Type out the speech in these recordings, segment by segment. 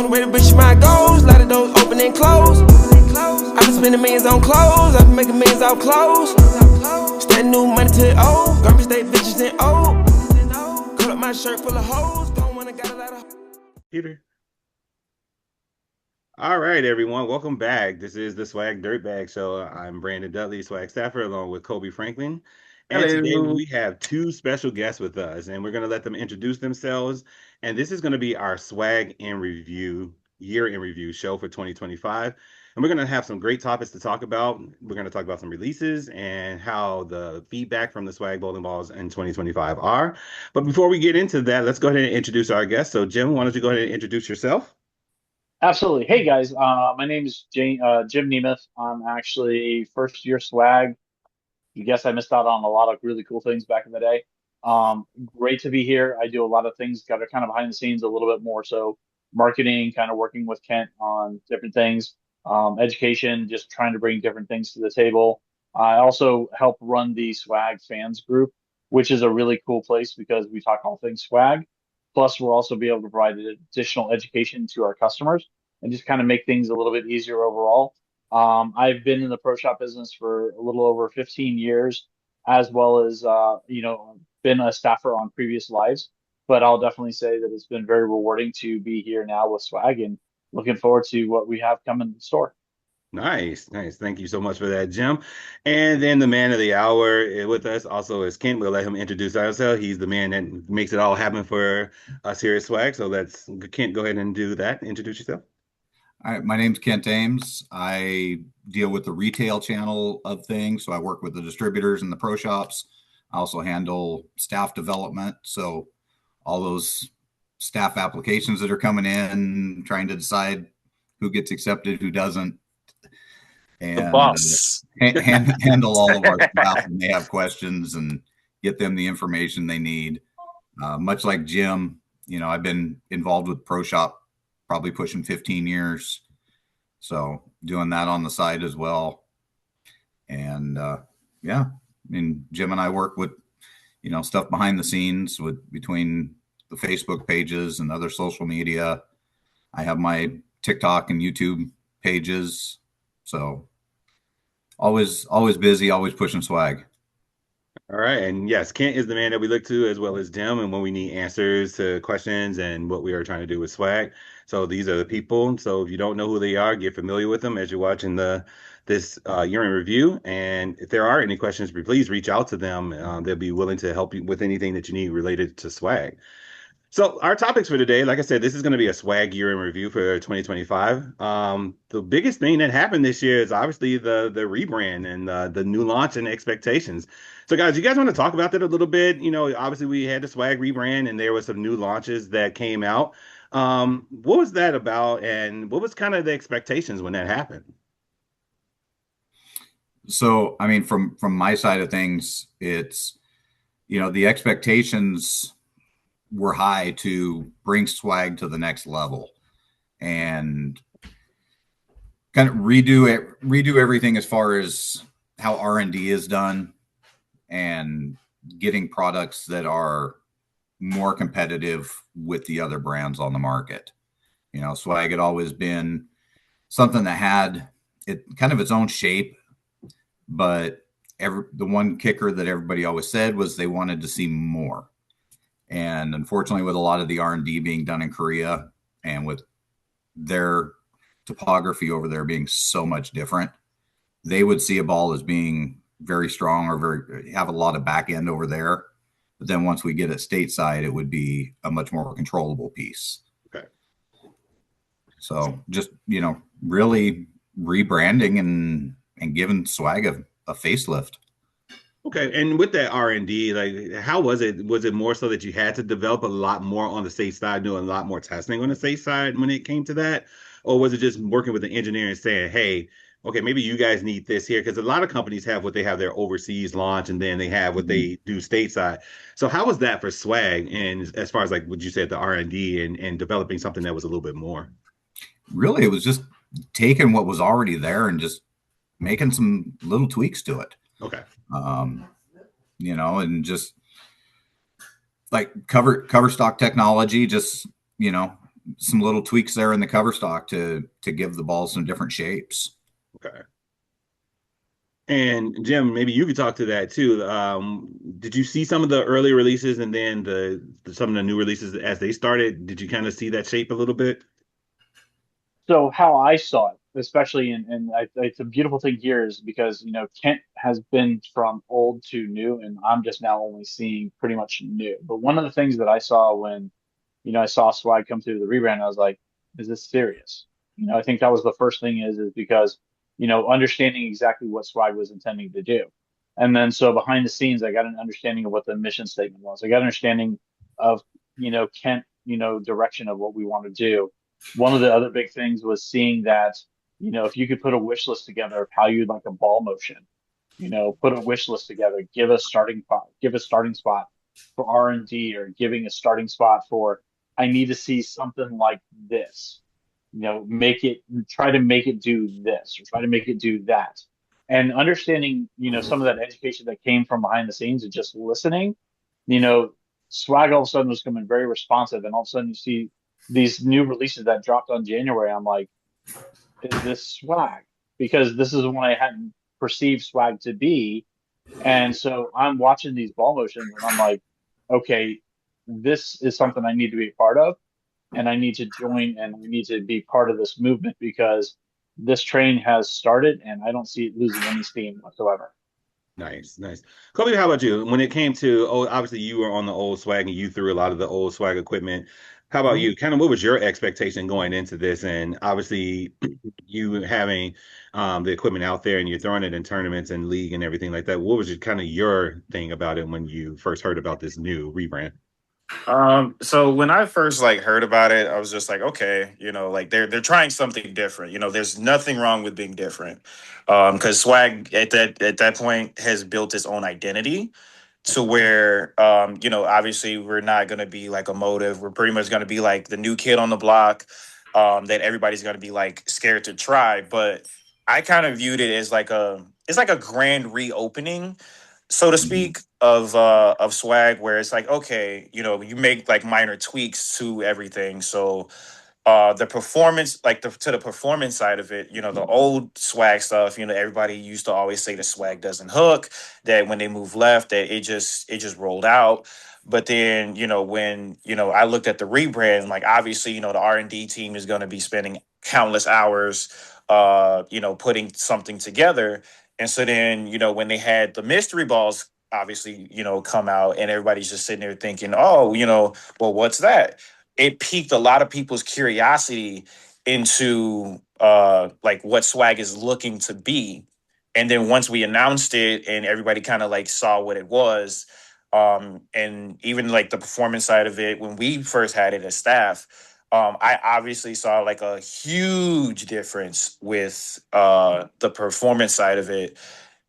On the way to reach my goals, lot of doors open and close. I've been spending millions on clothes, I've been making millions off clothes. Stand new money to the old, garbage stay bitches and old. Cut up my shirt full of hoes, don't wanna got a lot of Peter. All right, everyone. Welcome back. This is the Swag Dirtbag Show. I'm Brandon Dudley, Swag Staffer, along with Kobe Franklin. And today Hello. we have two special guests with us, and we're going to let them introduce themselves. And this is going to be our Swag in Review, year in review show for 2025. And we're going to have some great topics to talk about. We're going to talk about some releases and how the feedback from the Swag Bowling Balls in 2025 are. But before we get into that, let's go ahead and introduce our guests. So, Jim, why don't you go ahead and introduce yourself? Absolutely. Hey guys, my name is Jim Nemeth. I'm actually first year swag. You guess I missed out on a lot of really cool things back in the day. Great to be here. I do a lot of things that are kind of behind the scenes, a little bit more so marketing, kind of working with Kent on different things, education, just trying to bring different things to the table. I also help run the swag fans group, which is a really cool place because we talk all things swag. Plus, we'll also be able to provide additional education to our customers and just kind of make things a little bit easier overall. I've been in the pro shop business for a little over 15 years, as well as been a staffer on previous lives. But I'll definitely say that it's been very rewarding to be here now with Swag and looking forward to what we have coming in store. Nice, nice. Thank you so much for that, Jim. And then the man of the hour with us also is Kent. We'll let him introduce ourselves. He's the man that makes it all happen for us here at Swag. So let's, Kent, go ahead and do that. Introduce yourself. All right, my name's Kent Ames. I deal with the retail channel of things. So I work with the distributors and the pro shops. I also handle staff development. So all those staff applications that are coming in, trying to decide who gets accepted, who doesn't, The and boss. handle all of our staff when they have questions and get them the information they need. Much like Jim, I've been involved with pro shop probably pushing 15 years. So doing that on the side as well. And Jim and I work with, stuff behind the scenes with between the Facebook pages and other social media. I have my TikTok and YouTube pages. So always busy, always pushing swag. All right. And yes, Kent is the man that we look to as well as Jim and when we need answers to questions and what we are trying to do with swag. So these are the people. So if you don't know who they are, get familiar with them as you're watching this year in review. And if there are any questions, please reach out to them. They'll be willing to help you with anything that you need related to swag. So our topics for today, like I said, this is going to be a swag year in review for 2025. The biggest thing that happened this year is obviously the rebrand and the new launch and expectations. So guys, you guys want to talk about that a little bit? Obviously we had the swag rebrand and there were some new launches that came out. What was that about and what was kind of the expectations when that happened? So, I mean, from my side of things, it's, the expectations were high to bring swag to the next level and kind of redo everything as far as how R&D is done and getting products that are more competitive with the other brands on the market. Swag had always been something that had it kind of its own shape, but the one kicker that everybody always said was they wanted to see more. And unfortunately, with a lot of the R&D being done in Korea and with their topography over there being so much different, they would see a ball as being very strong or have a lot of back end over there. But then once we get it stateside, it would be a much more controllable piece. Okay. So just, really rebranding and giving swag a facelift. Okay, and with that R&D, like how was it? Was it more so that you had to develop a lot more on the state side, doing a lot more testing on the state side when it came to that? Or was it just working with the engineer and saying, hey, okay, maybe you guys need this here? Because a lot of companies have what they have their overseas launch and then they have what they do stateside. So how was that for swag? And as far as like what you said, the R&D and developing something that was a little bit more? Really, it was just taking what was already there and just making some little tweaks to it. Okay. And just like cover stock technology, just, some little tweaks there in the cover stock to give the ball some different shapes. Okay. And Jim, maybe you could talk to that too. Did you see some of the early releases and then some of the new releases as they started? Did you kind of see that shape a little bit? So how I saw it, especially it's a beautiful thing here is because, Kent has been from old to new, and I'm just now only seeing pretty much new. But one of the things that I saw when, I saw Swag come through the rebrand, I was like, is this serious? I think that was the first thing is because, understanding exactly what Swag was intending to do. And then so behind the scenes, I got an understanding of what the mission statement was. I got an understanding of, Kent, direction of what we want to do. One of the other big things was seeing that, if you could put a wish list together of how you'd like a ball motion, put a wish list together, give a starting spot for R&D, or giving a starting spot for, I need to see something like this, try to make it do this, or try to make it do that. And understanding, some of that education that came from behind the scenes and just listening, you know, Swag all of a sudden was becoming very responsive. And all of a sudden you see these new releases that dropped on January. I'm like, is this Swag? Because this is what I hadn't perceived Swag to be. And so I'm watching these ball motions and I'm like, okay, this is something I need to be a part of, and I need to join, and we need to be part of this movement because this train has started and I don't see it losing any steam whatsoever. Nice, nice. Kobe, how about you? When it came to, oh, obviously you were on the old swag and you threw a lot of the old swag equipment. How about Mhm. you? Kind of what was your expectation going into this? And obviously you having the equipment out there and you're throwing it in tournaments and league and everything like that. What was kind of your thing about it when you first heard about this new rebrand? So when I first like heard about it, I was just like, okay, like they're trying something different. There's nothing wrong with being different. Because Swag at that point has built its own identity to where obviously we're not gonna be like a motive. We're pretty much gonna be like the new kid on the block, that everybody's gonna be like scared to try. But I kind of viewed it as like a grand reopening, so to Mhm. speak, of Swag, where it's like, okay, you make like minor tweaks to everything. So the performance, like to the performance side of it, the old Swag stuff, everybody used to always say the Swag doesn't hook, that when they move left that it just rolled out. But then when I looked at the rebrand, like obviously the R&D team is going to be spending countless hours putting something together. And so then when they had the mystery balls obviously come out, and everybody's just sitting there thinking, oh, well, what's that? It piqued a lot of people's curiosity into like what Swag is looking to be. And then once we announced it and everybody kind of like saw what it was, and even like the performance side of it, when we first had it as staff, I obviously saw like a huge difference with the performance side of it,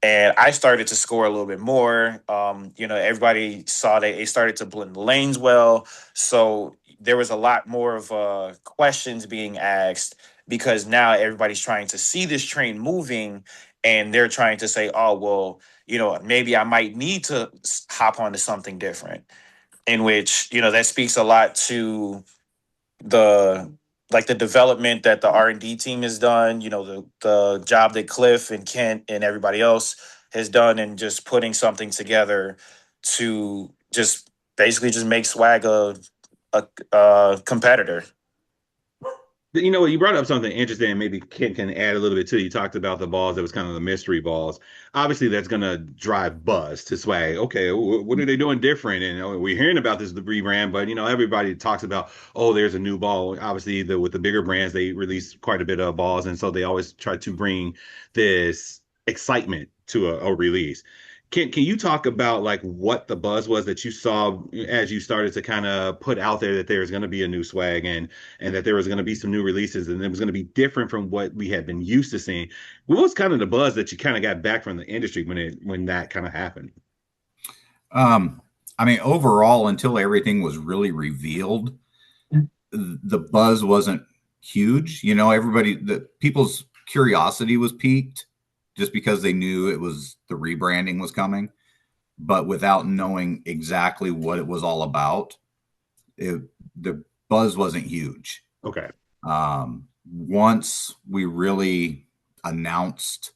and I started to score a little bit more. Everybody saw that it started to blend the lanes well, so there was a lot more of questions being asked because now everybody's trying to see this train moving, and they're trying to say, "Oh, well, maybe I might need to hop onto something different." In which that speaks a lot to the like the development that the R&D team has done, the job that Cliff and Kent and everybody else has done, and just putting something together to just basically just make Swag a competitor. You know what? You brought up something interesting, and maybe Ken can add a little bit too. You talked about the balls that was kind of the mystery balls. Obviously, that's going to drive buzz to Swag. Okay, what are they doing different? And we're hearing about this the rebrand, but everybody talks about, oh, there's a new ball. Obviously, with the bigger brands, they release quite a bit of balls, and so they always try to bring this excitement to a release. Can you talk about like what the buzz was that you saw as you started to kind of put out there that there's going to be a new Swag and that there was going to be some new releases and it was going to be different from what we had been used to seeing? What was kind of the buzz that you kind of got back from the industry when that kind of happened? Um, I mean, overall, until everything was really revealed, the buzz wasn't huge. The people's curiosity was piqued just because they knew it was the rebranding was coming, but without knowing exactly what it was all about, the buzz wasn't huge. Okay. Once we really announced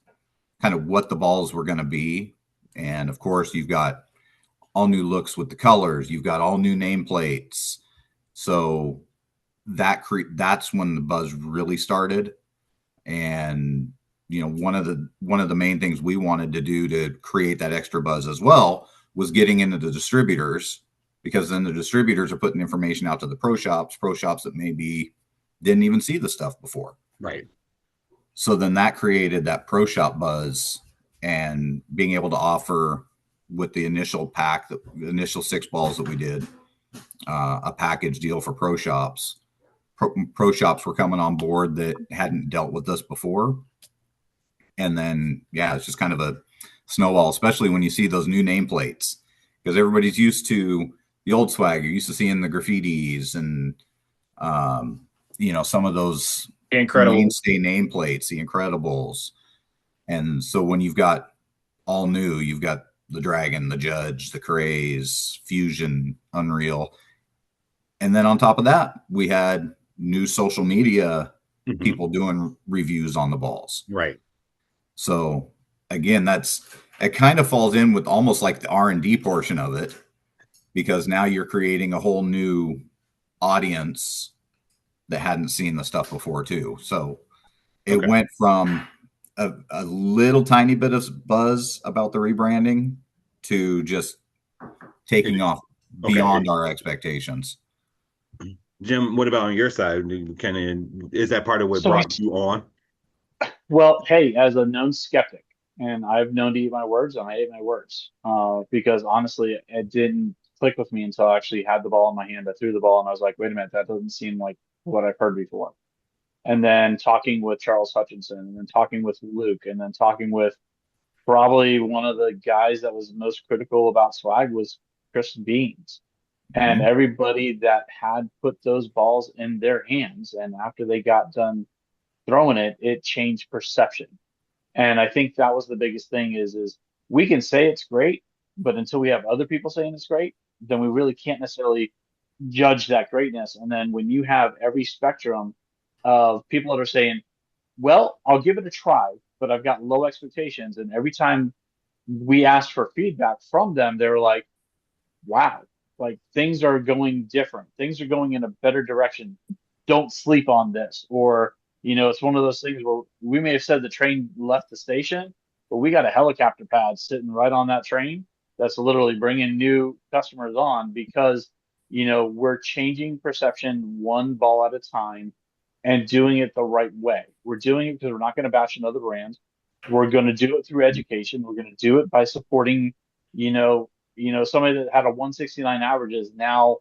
kind of what the balls were going to be, and of course, you've got all new looks with the colors, you've got all new nameplates. So that's when the buzz really started. And one of the main things we wanted to do to create that extra buzz as well was getting into the distributors, because then the distributors are putting information out to the pro shops that maybe didn't even see the stuff before. Right. So then that created that pro shop buzz, and being able to offer with the initial pack, the initial 6 balls that we did, a package deal for pro shops. Pro shops were coming on board that hadn't dealt with us before. And then, yeah, it's just kind of a snowball, especially when you see those new nameplates, because everybody's used to the old swag. You're used to seeing the graffitis and, some of those mainstay nameplates, the Incredibles. And so when you've got all new, you've got the Dragon, the Judge, the Craze, Fusion, Unreal. And then on top of that, we had new social media people doing reviews on the balls. Right. So again, it kind of falls in with almost like the R&D portion of it, because now you're creating a whole new audience that hadn't seen the stuff before too. So it went from a little tiny bit of buzz about the rebranding to just taking off beyond our expectations. Jim, what about on your side? Is that part of what brought you on? Well, hey, as a known skeptic, and I've known to eat my words, and I ate my words, because honestly, it didn't click with me until I actually had the ball in my hand. I threw the ball, and I was like, wait a minute, that doesn't seem like what I've heard before. And then talking with Charles Hutchinson, and then talking with Luke, and then talking with probably one of the guys that was most critical about swag was Chris Beans. And everybody that had put those balls in their hands, and after they got done throwing it, it changed perception. And I think that was the biggest thing is we can say it's great, but until we have other people saying it's great, then we really can't necessarily judge that greatness. And then when you have every spectrum of people that are saying, well, I'll give it a try, but I've got low expectations. And every time we asked for feedback from them, they were like, wow, like things are going different. Things are going in a better direction. Don't sleep on this. Or, it's one of those things where we may have said the train left the station, but we got a helicopter pad sitting right on that train that's literally bringing new customers on because, we're changing perception one ball at a time and doing it the right way. We're doing it because we're not going to bash another brand. We're going to do it through education. We're going to do it by supporting, somebody that had a 169 average is now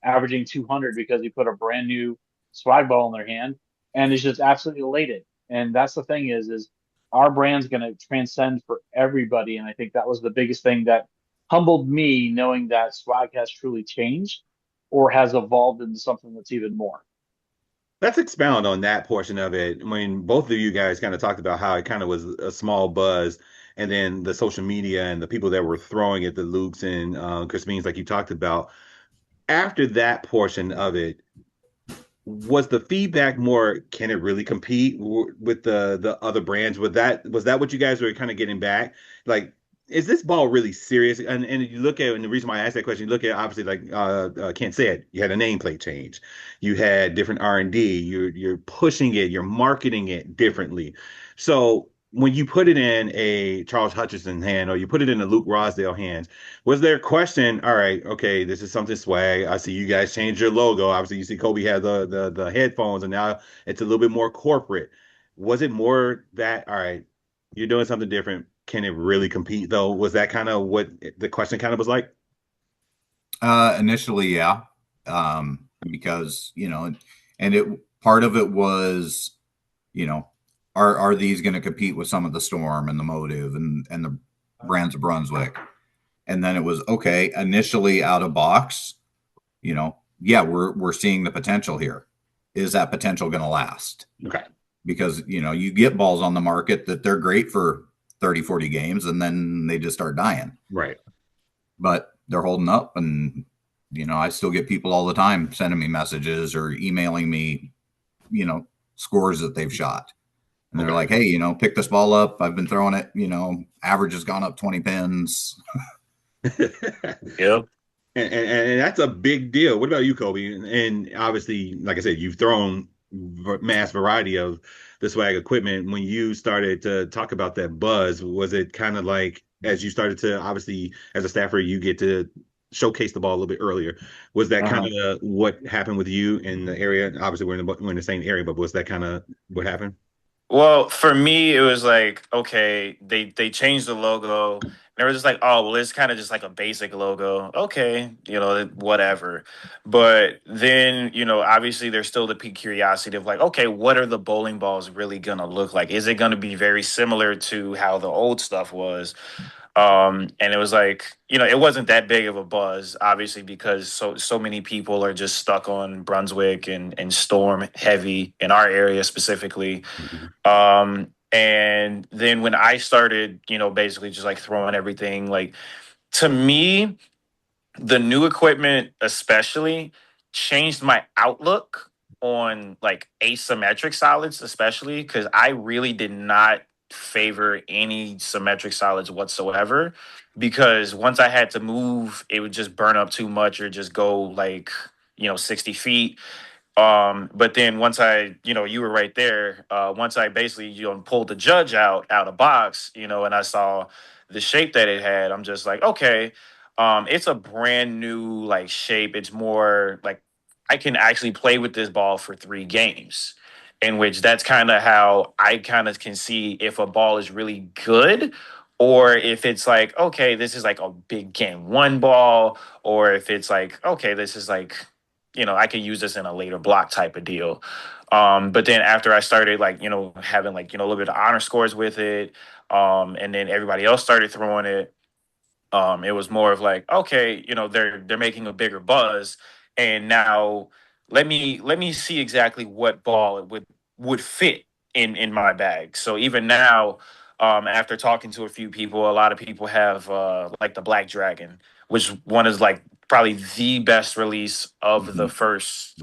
averaging 200 because he put a brand new swag ball in their hand and is just absolutely elated. And that's the thing is our brand's going to transcend for everybody. And I think that was the biggest thing that humbled me, knowing that swag has truly changed or has evolved into something that's even more. Let's expound on that portion of it. When both of you guys kind of talked about how it kind of was a small buzz, and then the social media and the people that were throwing it, the Lukes and Chris Beans, like you talked about. After that portion of it, was the feedback more, can it really compete with the other brands? Was that what you guys were kind of getting back? Like, is this ball really serious? And you look at, and the reason why I asked that question, you look at obviously like Kent said, you had a nameplate change, you had different R&D, you're pushing it, you're marketing it differently. So when you put it in a Charles Hutchinson hand or you put it in a Luke Rosdale hands, was there a question? All right, okay, this is something swag. I see you guys changed your logo. Obviously, you see Kobe had the headphones, and now it's a little bit more corporate. Was it more that, all right, you're doing something different? Can it really compete though? Was that kind of what the question kind of was like? Initially, yeah. Because, and part of it was, are these going to compete with some of the Storm and the Motive and the brands of Brunswick? And then it was, okay, initially out of box, yeah, we're seeing the potential here. Is that potential going to last? Okay. Because, you get balls on the market that they're great for 30, 40 games, and then they just start dying. Right. But they're holding up, and, I still get people all the time sending me messages or emailing me, scores that they've shot. And they're like, hey, pick this ball up. I've been throwing it, average has gone up 20 pins. Yep. And that's a big deal. What about you, Kobe? And obviously, like I said, you've thrown mass variety of the swag equipment. When you started to talk about that buzz, was it kind of like as you started to obviously as a staffer, you get to showcase the ball a little bit earlier? Was that kind of what happened with you in the area? Obviously, we're in the same area, but was that kind of what happened? Well, for me, it was like, okay, they changed the logo. And they were just like, oh, well, it's kind of just like a basic logo. Okay, whatever. But then, obviously there's still the peak curiosity of like, okay, what are the bowling balls really gonna look like? Is it gonna be very similar to how the old stuff was? And it was like, it wasn't that big of a buzz, obviously, because so many people are just stuck on Brunswick and Storm heavy in our area specifically. Mhm. And then when I started, basically just like throwing everything, like to me, the new equipment especially changed my outlook on like asymmetric solids, especially because I really did not favor any symmetric solids whatsoever. Because once I had to move, it would just burn up too much or just go like, 60 feet. But then once you were right there. Once I basically, pulled the judge out of box, and I saw the shape that it had, I'm just like, okay, it's a brand new like shape. It's more like I can actually play with this ball for 3 games, in which that's kind of how I kind of can see if a ball is really good. Or if it's like, okay, this is like a big game 1 ball, or if it's like, okay, this is like I could use this in a later block type of deal. But then after I started like, having like, a little bit of honor scores with it, and then everybody else started throwing it, it was more of like, okay, they're making a bigger buzz. And now let me see exactly what ball it would fit in my bag. So even now, after talking to a few people, a lot of people have like the Black Dragon, which one is like probably the best release of the Mhm. first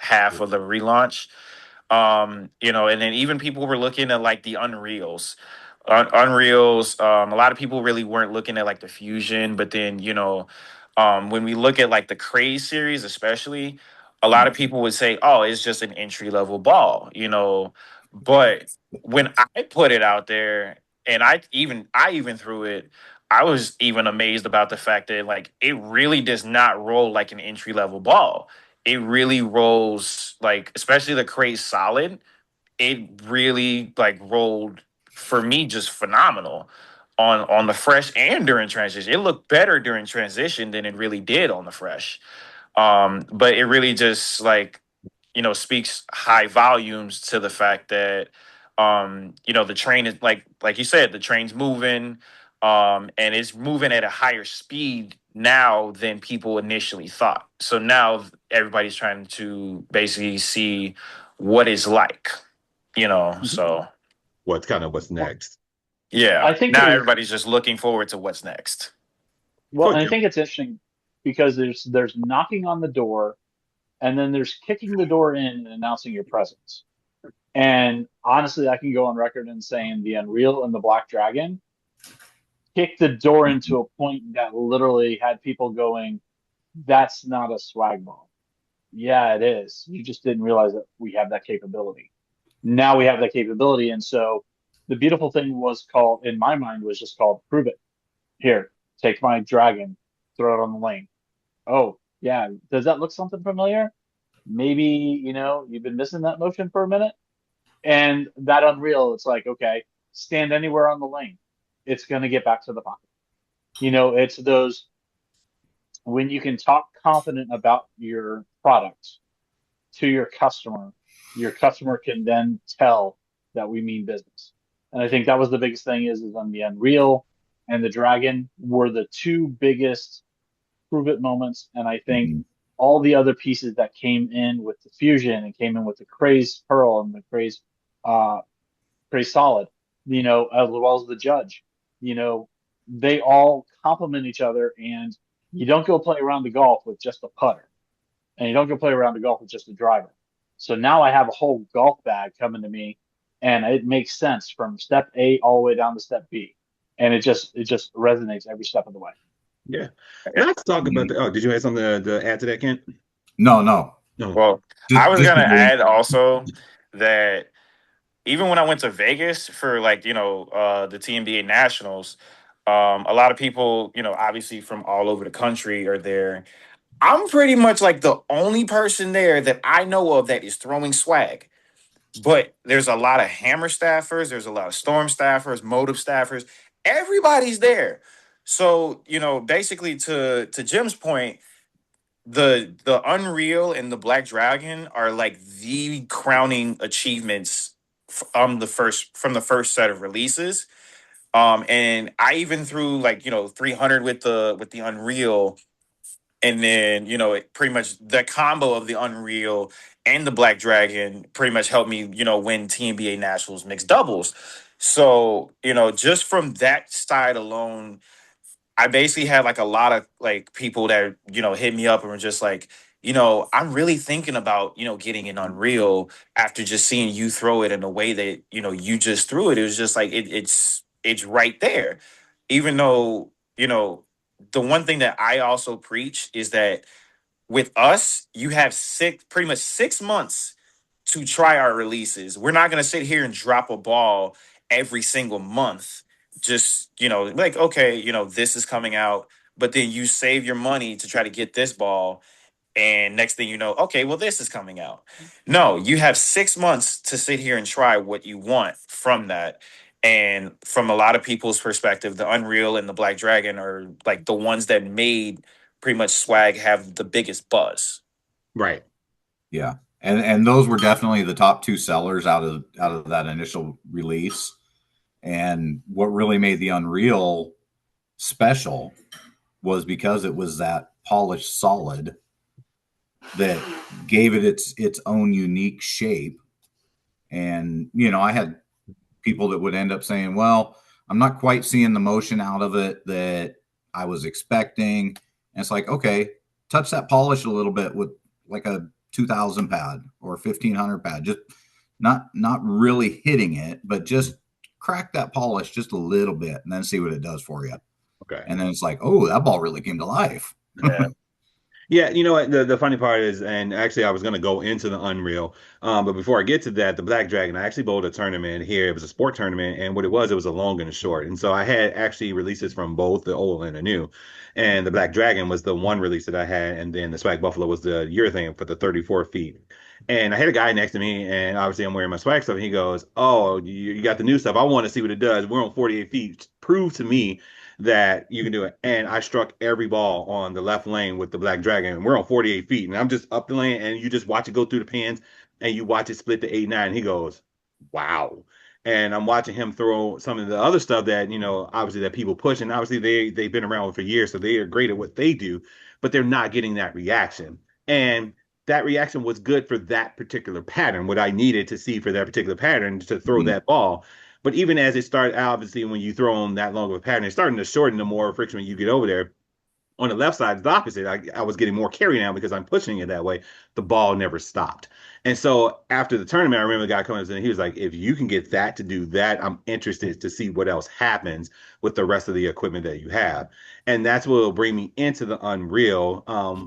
half of the relaunch. And then even people were looking at like the Unreals. Unreals, a lot of people really weren't looking at like the Fusion, but then, when we look at like the Craze series, especially, a lot of people would say, oh, it's just an entry level ball. But when I put it out there and I even threw it, I was even amazed about the fact that like it really does not roll like an entry level ball. It really rolls like, especially the Craze Solid, it really like rolled for me just phenomenal on the fresh and during transition. It looked better during transition than it really did on the fresh. But it really just like, speaks high volumes to the fact that the train is like you said, the train's moving, and it's moving at a higher speed now than people initially thought. So now everybody's trying to basically see what it's like, so What's Well, next? yeah. I think Now there's everybody's just looking forward to what's next. well, Go, and I Jim. think it's interesting because there's knocking on the door, and then there's kicking the door in and announcing your presence. And honestly, I can go on record and saying the Unreal and the Black Dragon kicked the door into a point that literally had people going, "That's not a swag ball." Yeah, it is. You just didn't realize that we have that capability. Now we have that capability, and so the beautiful thing was called, in my mind, was just called "Prove It." Here, take my dragon, throw it on the lane. Oh, yeah. Does that look something familiar? Maybe, you've been missing that motion for a minute. And that Unreal, it's like, okay, stand anywhere on the lane. It's going to get back to the pocket. It's those when you can talk confident about your product to your customer can then tell that we mean business. And I think that was the biggest thing is on the Unreal and the Dragon were the two biggest prove it moments. And I think Mhm. all the other pieces that came in with the Fusion and came in with the Craze Pearl and the uh, Craze Solid, as well as the Judge, you know, they all complement each other. And you don't go play around the golf with just a putter, and you don't go play around the golf with just a driver. So now I have a whole golf bag coming to me, and it makes sense from step A all the way down to step B, and it just resonates every step of the way. Yeah. Let's talk about the. Oh, did you have something to add to that, Kent? No, no. No. Well, I was Just gonna agree. add also that even when I went to Vegas for like, the TNBA Nationals, a lot of people, obviously from all over the country are there. I'm pretty much like the only person there that I know of that is throwing swag. But there's a lot of hammer staffers, there's a lot of storm staffers, motive staffers. Everybody's there. So, basically to Jim's point, the Unreal and the Black Dragon are like the crowning achievements from the first set of releases. And I even threw like 300 with the Unreal, and then it pretty much the combo of the Unreal and the Black Dragon pretty much helped me win TNBA Nationals mixed doubles. So just from that side alone, I basically had like a lot of like people that hit me up and were just like, I'm really thinking about getting an Unreal after just seeing you throw it in the way that you just threw it. It was just like it's right there. Even though the one thing that I also preach is that with us, you have pretty much 6 months to try our releases. We're not going to sit here and drop a ball every single month. Just, like, okay, this is coming out, but then you save your money to try to get this ball. And next thing you know, okay, well, this is coming out. No, you have 6 months to sit here and try what you want from that. And from a lot of people's perspective, the Unreal and the Black Dragon are like the ones that made pretty much swag have the biggest buzz. Right. Yeah. And those were definitely the top two sellers out of that initial release. And what really made the Unreal special was because it was that polished solid that gave it its own unique shape. And I had people that would end up saying, well, I'm not quite seeing the motion out of it that I was expecting. And it's like, okay, touch that polish a little bit with like a 2000 pad or 1500 pad, just not really hitting it, but just crack that polish just a little bit and then see what it does for you. Okay. And then it's like, oh, that ball really came to life. Yeah. Yeah, you know what? The funny part is, and actually, I was going to go into the Unreal, but before I get to that, the Black Dragon, I actually bowled a tournament here. It was a sport tournament, and what it was a long and a short. And so I had actually releases from both the old and the new. And the Black Dragon was the one release that I had, and then the Swag Buffalo was the urethane for the 34 feet. And I had a guy next to me, and obviously I'm wearing my swag stuff, and he goes, "Oh, you got the new stuff. I want to see what it does. We're on 48 feet. Prove to me that you can do it." And I struck every ball on the left lane with the Black Dragon. And we're on 48 feet, and I'm just up the lane, and you just watch it go through the pins, and you watch it split to 8-9. He goes, "Wow." And I'm watching him throw some of the other stuff that, obviously that people push. And obviously they've been around for years, so they are great at what they do, but they're not getting that reaction. And that reaction was good for that particular pattern, what I needed to see for that particular pattern to throw that ball. But even as it started, obviously, when you throw them that long of a pattern, it's starting to shorten the more friction when you get over there. On the left side, it's the opposite. I was getting more carry now because I'm pushing it that way. The ball never stopped. And so after the tournament, I remember the guy coming up and he was like, if you can get that to do that, I'm interested to see what else happens with the rest of the equipment that you have. And that's what will bring me into the Unreal.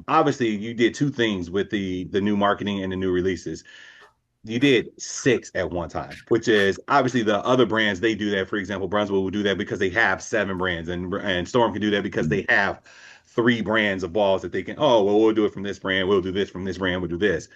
Obviously, you did two things with the new marketing and the new releases. You did 6 at one time, which is obviously the other brands, they do that. For example, Brunswick will do that because they have 7 brands, and Storm can do that because they have 3 brands of balls that they can, oh, well, we'll do it from this brand, we'll do this from this brand, we'll do this.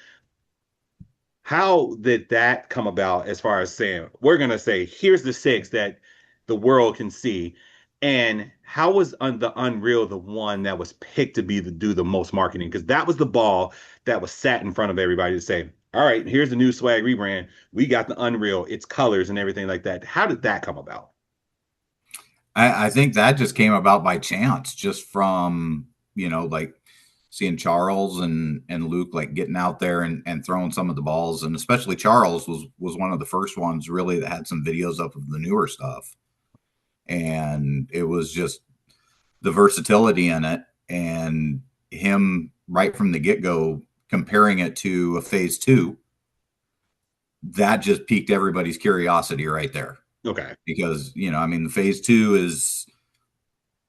How did that come about as far as saying, we're going to say, here's the 6 that the world can see? And how was the Unreal the one that was picked to do the most marketing? Because that was the ball that was sat in front of everybody to say, all right, here's the new swag rebrand. We got the Unreal, its colors and everything like that. How did that come about? I think that just came about by chance, just from, like seeing Charles and Luke like getting out there and throwing some of the balls. And especially Charles was one of the first ones really that had some videos up of the newer stuff. And it was just the versatility in it, and him right from the get-go comparing it to a phase 2 that just piqued everybody's curiosity right there. Okay. Because, I mean, the phase 2 is,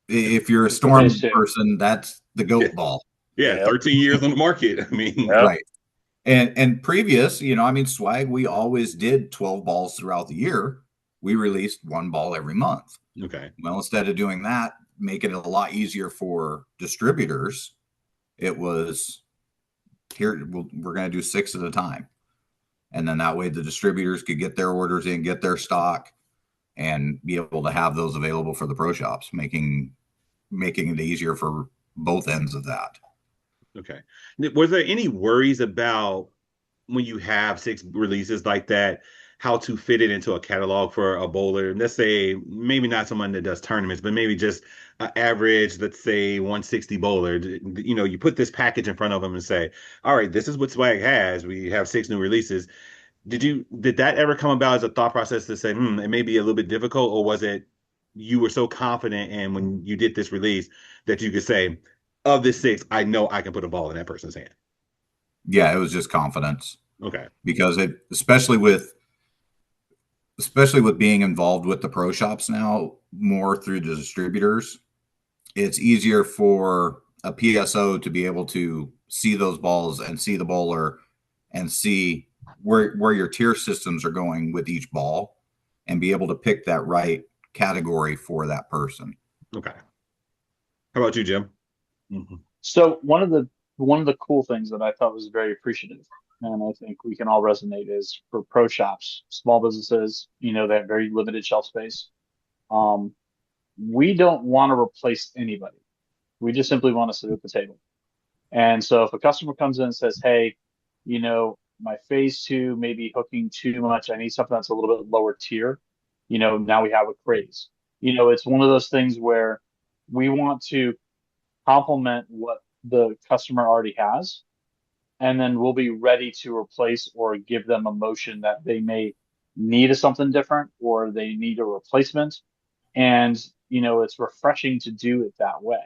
if you're a It's the phase storm 2. person, that's the Yeah. goat ball. Yeah. Yep. 13 years on the market. I mean, Yep. Right. And previous, I mean, swag, we always did 12 balls throughout the year. We released one ball every month. okay. Well, instead of doing that, making it a lot easier for distributors, it was here, we're going to do 6 at a time. And then that way the distributors could get their orders in, get their stock, and be able to have those available for the pro shops, making it easier for both ends of that. Okay. Was there any worries about when you have 6 releases like that, how to fit it into a catalog for a bowler? Let's say maybe not someone that does tournaments, but maybe just an average, let's say 160 bowler. You put this package in front of them and say, all right, this is what Swag has. We have 6 new releases. Did that ever come about as a thought process to say, it may be a little bit difficult, or was it you were so confident and when you did this release that you could say, of this 6, I know I can put a ball in that person's hand? Yeah, it was just confidence, Okay. because especially with being involved with the pro shops now more through the distributors, it's easier for a PSO to be able to see those balls and see the bowler and see where your tier systems are going with each ball, and be able to pick that right category for that person. Okay. How about you, Jim? Mm-hmm. So one of the cool things that I thought was very appreciative, and I think we can all resonate, is for pro shops, small businesses, they have very limited shelf space. Um, we don't want to replace anybody. We just simply want to sit at the table. And so if a customer comes in and says, hey, my phase 2 may be hooking too much, I need something that's a little bit lower tier, now we have a craze. It's one of those things where we want to complement what the customer already has, and then we'll be ready to replace or give them a motion that they may need something different or they need a replacement. And, it's refreshing to do it that way,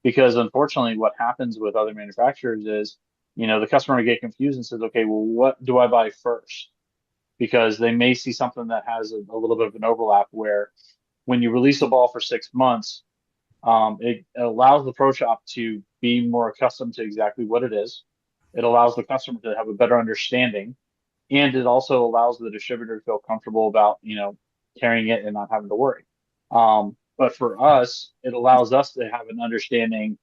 because unfortunately what happens with other manufacturers is, the customer may get confused and says, okay, well, what do I buy first? Because they may see something that has a little bit of an overlap, where when you release a ball for 6 months, it allows the pro shop to be more accustomed to exactly what it is. It allows the customer to have a better understanding, and it also allows the distributor to feel comfortable about, carrying it and not having to worry. But for us, it allows us to have an understanding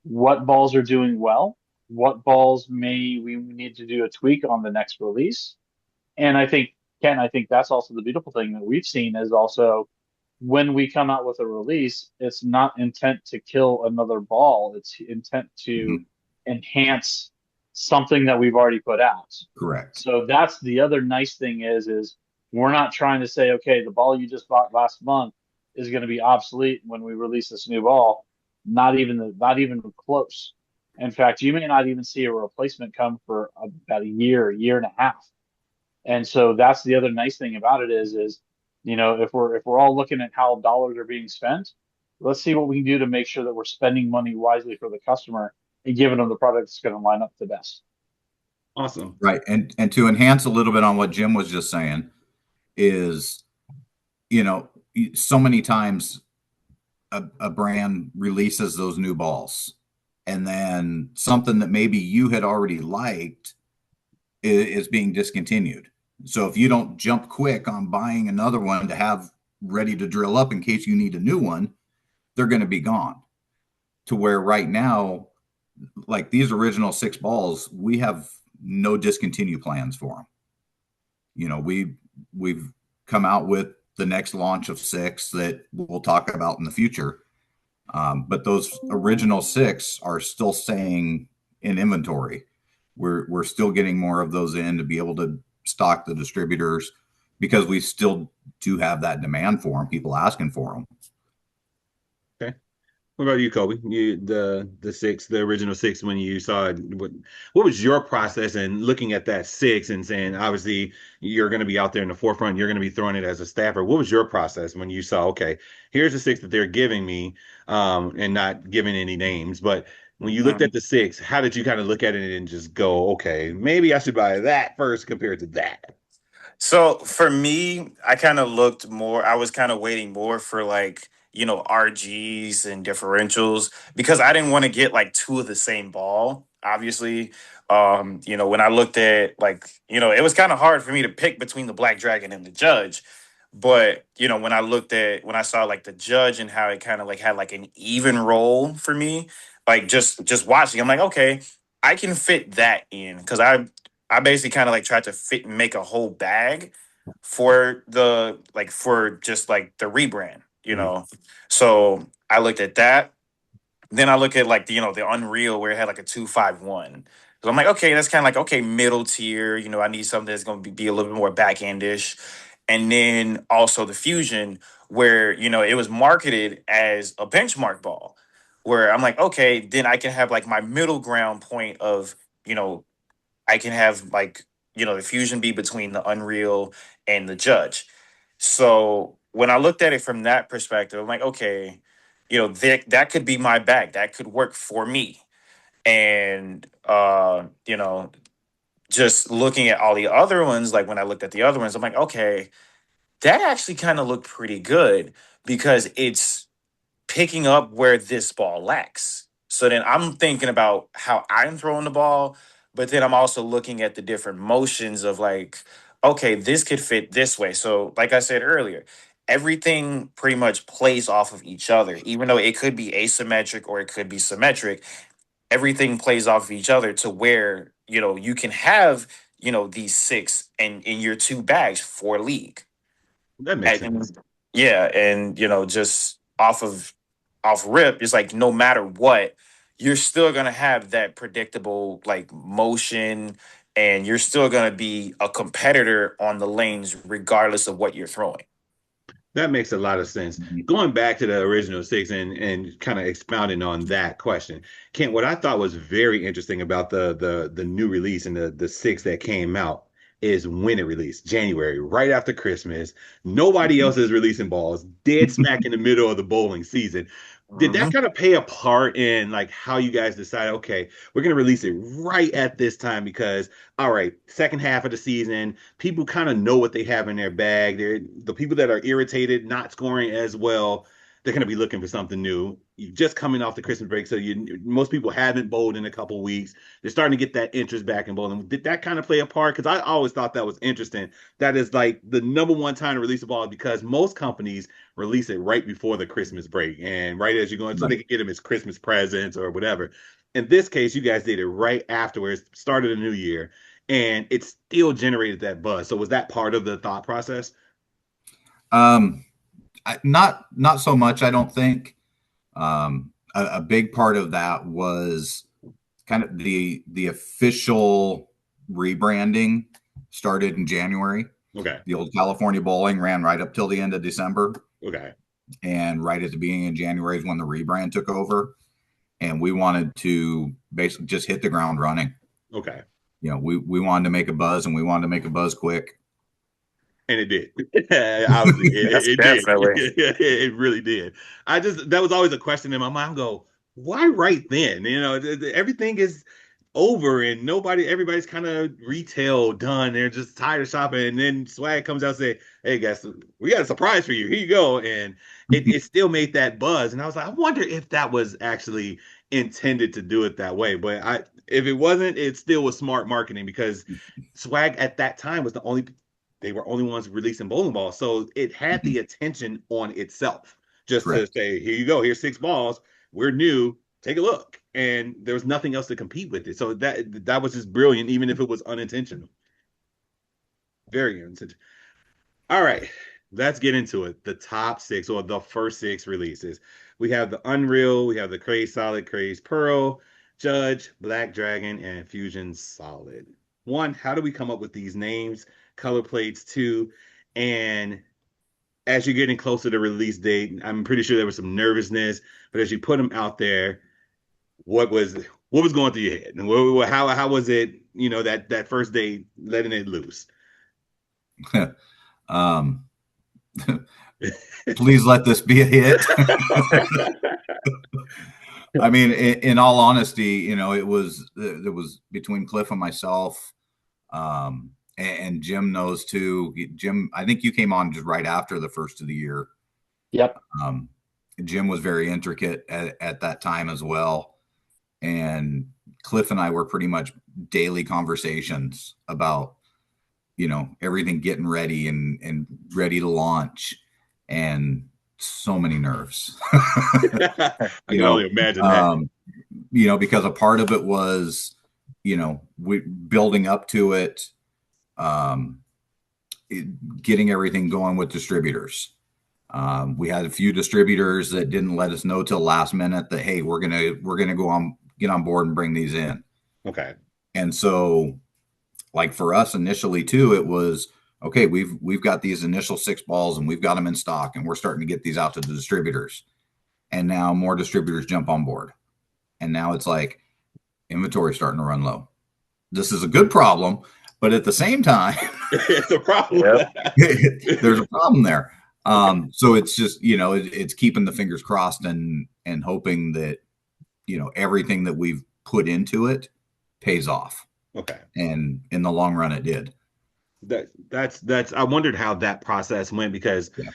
what balls are doing well, what balls may we need to do a tweak on the next release. And I think, Ken, I think that's also the beautiful thing that we've seen is also, when we come out with a release, it's not intent to kill another ball. It's intent to Mhm. enhance something that we've already put out. Correct. So that's the other nice thing is we're not trying to say, okay, the ball you just bought last month is going to be obsolete when we release this new ball. Not even close. In fact, you may not even see a replacement come for about a year and a half. And so that's the other nice thing about it is, if we're all looking at how dollars are being spent, let's see what we can do to make sure that we're spending money wisely for the customer and giving them the product that's going to line up the best. Awesome. Right. And to enhance a little bit on what Jim was just saying is, so many times a brand releases those new balls, and then something that maybe you had already liked is being discontinued. So if you don't jump quick on buying another one to have ready to drill up in case you need a new one, they're going to be gone. To where right now, like these original 6 balls, we have no discontinue plans for them. We've come out with the next launch of 6 that we'll talk about in the future. But those original 6 are still staying in inventory. We're still getting more of those in to be able to stock the distributors, because we still do have that demand for them, people asking for them. Okay. What about you, Kobe? The original 6, when you saw it, what was your process in looking at that 6 and saying, obviously, you're going to be out there in the forefront, you're going to be throwing it as a staffer. What was your process when you saw, okay, here's the 6 that they're giving me, and not giving any names, but when you looked at the 6, how did you kind of look at it and just go, okay, maybe I should buy that first compared to that? So for me, I kind of looked more, I was kind of waiting more for like, RGs and differentials because I didn't want to get like two of the same ball, obviously. When I looked at like, it was kind of hard for me to pick between the Black Dragon and the Judge. But, when I saw like the Judge and how it kind of like had like an even roll for me, like just watching, I'm like, okay, I can fit that in because I basically kind of like tried to fit and make a whole bag for just like the rebrand. So I looked at that. Then I look at like the Unreal where it had like a 251. So I'm like, okay, that's kind of like okay, middle tier. I need something that's going to be a little bit more back endish. And then also the Fusion where it was marketed as a benchmark ball, where I'm like, okay, then I can have like my middle ground point of you know I can have like, the fusion be between the Unreal and the Judge. So when I looked at it from that perspective, I'm like, okay, that could be my bag. That could work for me. And just looking at all the other ones, like when I looked at the other ones, I'm like, okay, that actually kind of looked pretty good because it's picking up where this ball lacks. So then I'm thinking about how I'm throwing the ball, but then I'm also looking at the different motions of like, okay, this could fit this way. So, like I said earlier, everything pretty much plays off of each other, even though it could be asymmetric or it could be symmetric. Everything plays off of each other to where, you can have, these six and in your two bags for league. That makes sense. And yeah, and just off rip, it's like no matter what, you're still gonna have that predictable like motion, and you're still gonna be a competitor on the lanes regardless of what you're throwing. That makes a lot of sense. Mhm. Going back to the original six and kind of expounding on that question, Kent, what I thought was very interesting about the new release and the six that came out is when it released, January, right after Christmas. Nobody else is releasing balls, dead smack in the middle of the bowling season. Did that Mhm. kind of play a part in like how you guys decided, okay, we're gonna release it right at this time because all right, second half of the season, people kind of know what they have in their bag. They're the people that are irritated, not scoring as well. They're going to be looking for something new. You just coming off the Christmas break, so most people haven't bowled in a couple weeks. They're starting to get that interest back in bowling. Did that kind of play a part? Because I always thought that was interesting. That is like the number one time to release a ball because most companies release it right before the Christmas break and right as you're going, so they Right. can get them as Christmas presents or whatever. In this case, you guys did it right afterwards, started a new year and it still generated that buzz. So was that part of the thought process? Um, not so much. I don't think. A big part of that was kind of the official rebranding started in January. Okay. The old California bowling ran right up till the end of December, Okay. and right at the beginning of January is when the rebrand took over. And we wanted to basically just hit the ground running. Okay. We wanted to make a buzz, and we wanted to make a buzz quick. And it did. Obviously, That's it did. definitely. It really did. That was always a question in my mind. I go, why right then? Everything is over and everybody's kind of retail done. They're just tired of shopping. And then Swag comes out and say, hey guys, we got a surprise for you. Here you go. And it still made that buzz. And I was like, I wonder if that was actually intended to do it that way. But if it wasn't, it still was smart marketing because Swag at that time was they were only ones releasing bowling balls. So it had the attention on itself just to Correct. say, here you go, here's six balls. We're new. Take a look. And there was nothing else to compete with it. So that was just brilliant, even if it was unintentional. Very unintentional. All right. Let's get into it. The top six or the first six releases. We have the Unreal, we have the Craze Solid, Craze Pearl, Judge, Black Dragon, and Fusion Solid. One, how do we come up with these names? Color plates, two, and as you're getting closer to release date, I'm pretty sure there was some nervousness, but as you put them out there, what was what was going through your head? And how was it, that first day letting it loose? um, Please let this be a hit. I mean, in all honesty, it was between Cliff and myself. and Jim knows too. Jim, I think you came on just right after the first of the year. Yep. Um, Jim was very intricate at that time as well. And Cliff and I were pretty much daily conversations about, everything getting ready and ready to launch, and so many nerves. I you can know, only imagine that. because a part of it was, we building up to it, um, getting everything going with distributors. We had a few distributors that didn't let us know till last minute that, hey, we're gonna get on board and bring these in. Okay. And so, like for us initially too, it was okay. We've got these initial 6 balls and we've got them in stock, and we're starting to get these out to the distributors. And now more distributors jump on board, and now it's like inventory starting to run low. This is a good problem, but at the same time, It's a problem. there's a problem there. So it's just, it's keeping the fingers crossed and hoping that, everything that we've put into it pays off. Okay. And in the long run, it did. That's I wondered how that process went, because Yeah.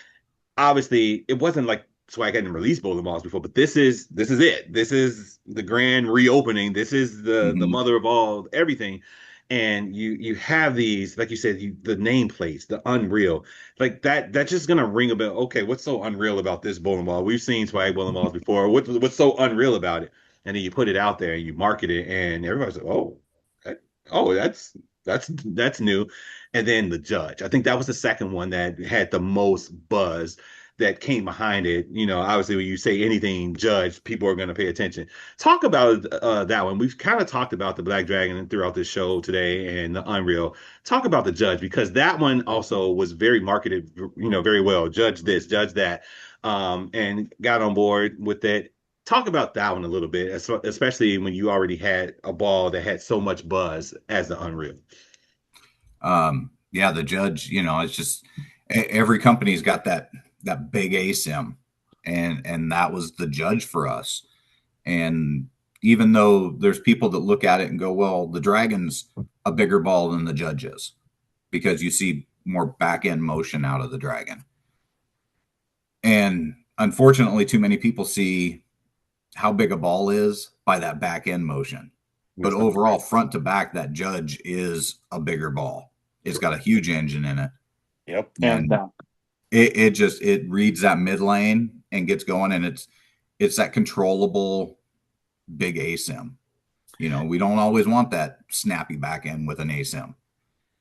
obviously it wasn't like Swag hadn't released bowling balls before, but this is it. This is the grand reopening. This is the Mhm. mother of all everything. And you have these, like you said, the nameplates, the Unreal, like that's just gonna ring a bell. Okay, what's so unreal about this bowling ball? We've seen Swag bowling balls before. What's so unreal about it? And then you put it out there and you market it, and everybody's like, oh, that's new. And then the judge. I think that was the second one that had the most buzz that came behind it. Obviously, when you say anything judge, people are going to pay attention. Talk about that one. We've kind of talked about the Black Dragon throughout this show today and the Unreal. Talk about the judge, because that one also was very marketed, very well. Judge this, judge that, and got on board with it. Talk about that one a little bit, especially when you already had a ball that had so much buzz as the Unreal. Yeah, the judge, it's just every company's got that big ASIM, and that was the judge for us. And even though there's people that look at it and go, well, the Dragon's a bigger ball than the judge is, because you see more back end motion out of the Dragon. And unfortunately, too many people see how big a ball is by that back end motion. But overall, front to back, that judge is a bigger ball. It's got a huge engine in it. Yep. Hands down. It reads that mid lane and gets going, and it's that controllable big ASIM. We don't always want that snappy back end with an ASIM.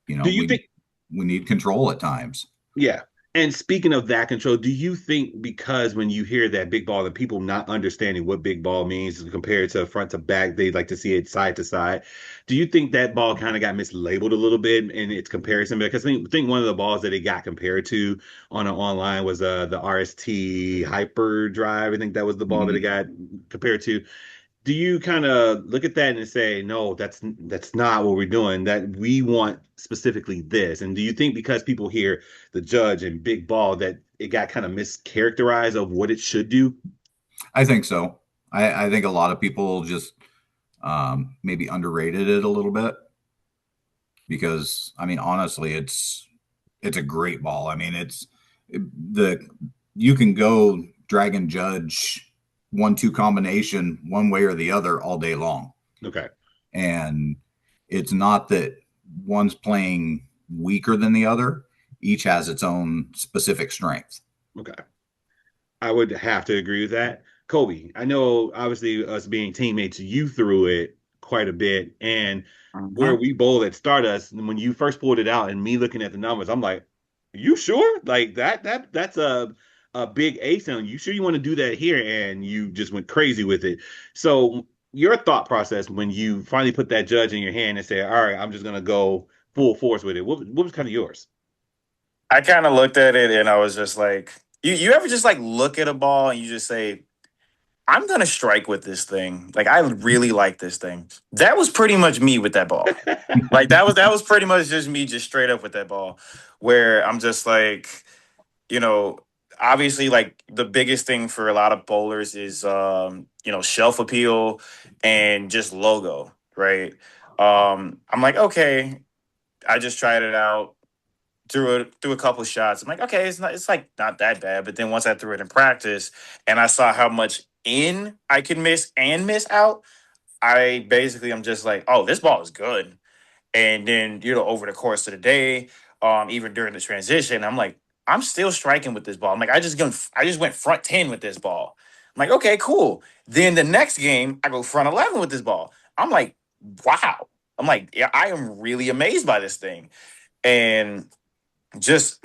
Do you think we need control at times? Yeah. And speaking of that control, do you think, because when you hear that big ball, and people not understanding what big ball means compared to front to back, they like to see it side to side. Do you think that ball kind of got mislabeled a little bit in its comparison? Because I think one of the balls that it got compared to on an online was the RST Hyper Drive. I think that was the ball that it got compared to. Do you kind of look at that and say, no, that's not what we're doing, that we want specifically this? And do you think because people hear the judge and big ball that it got kind of mischaracterized of what it should do? I think so. I think a lot of people just maybe underrated it a little bit, because honestly, it's a great ball. You can go Dragon Judge 1-2 combination one way or the other all day long. Okay. And it's not that one's playing weaker than the other. Each has its own specific strength. Okay. I would have to agree with that. Kobe, I know obviously us being teammates, you threw it quite a bit. And where we bowled at Stardust, when you first pulled it out and me looking at the numbers, I'm like, you sure? Like that's a big ASIM. You sure you want to do that here? And you just went crazy with it. So your thought process when you finally put that judge in your hand and say, all right, I'm just gonna go full force with it. What was kind of yours? I kind of looked at it and I was just like, you ever just like look at a ball and you just say, I'm gonna strike with this thing. Like I really like this thing. That was pretty much me with that ball. Like that was pretty much just me, just straight up with that ball, where I'm just like, obviously like the biggest thing for a lot of bowlers is shelf appeal and just logo, right? I'm like, okay, I just tried it out, threw a couple shots. I'm like, okay, it's like not that bad. But then once I threw it in practice and I saw how much in I could miss and miss out, I'm just like, oh, this ball is good. And then, over the course of the day, even during the transition, I'm like, I'm still striking with this ball. I'm like, I just went front 10 with this ball. I'm like, okay, cool. Then the next game, I go front 11 with this ball. I'm like, wow. I'm like, yeah, I am really amazed by this thing. And just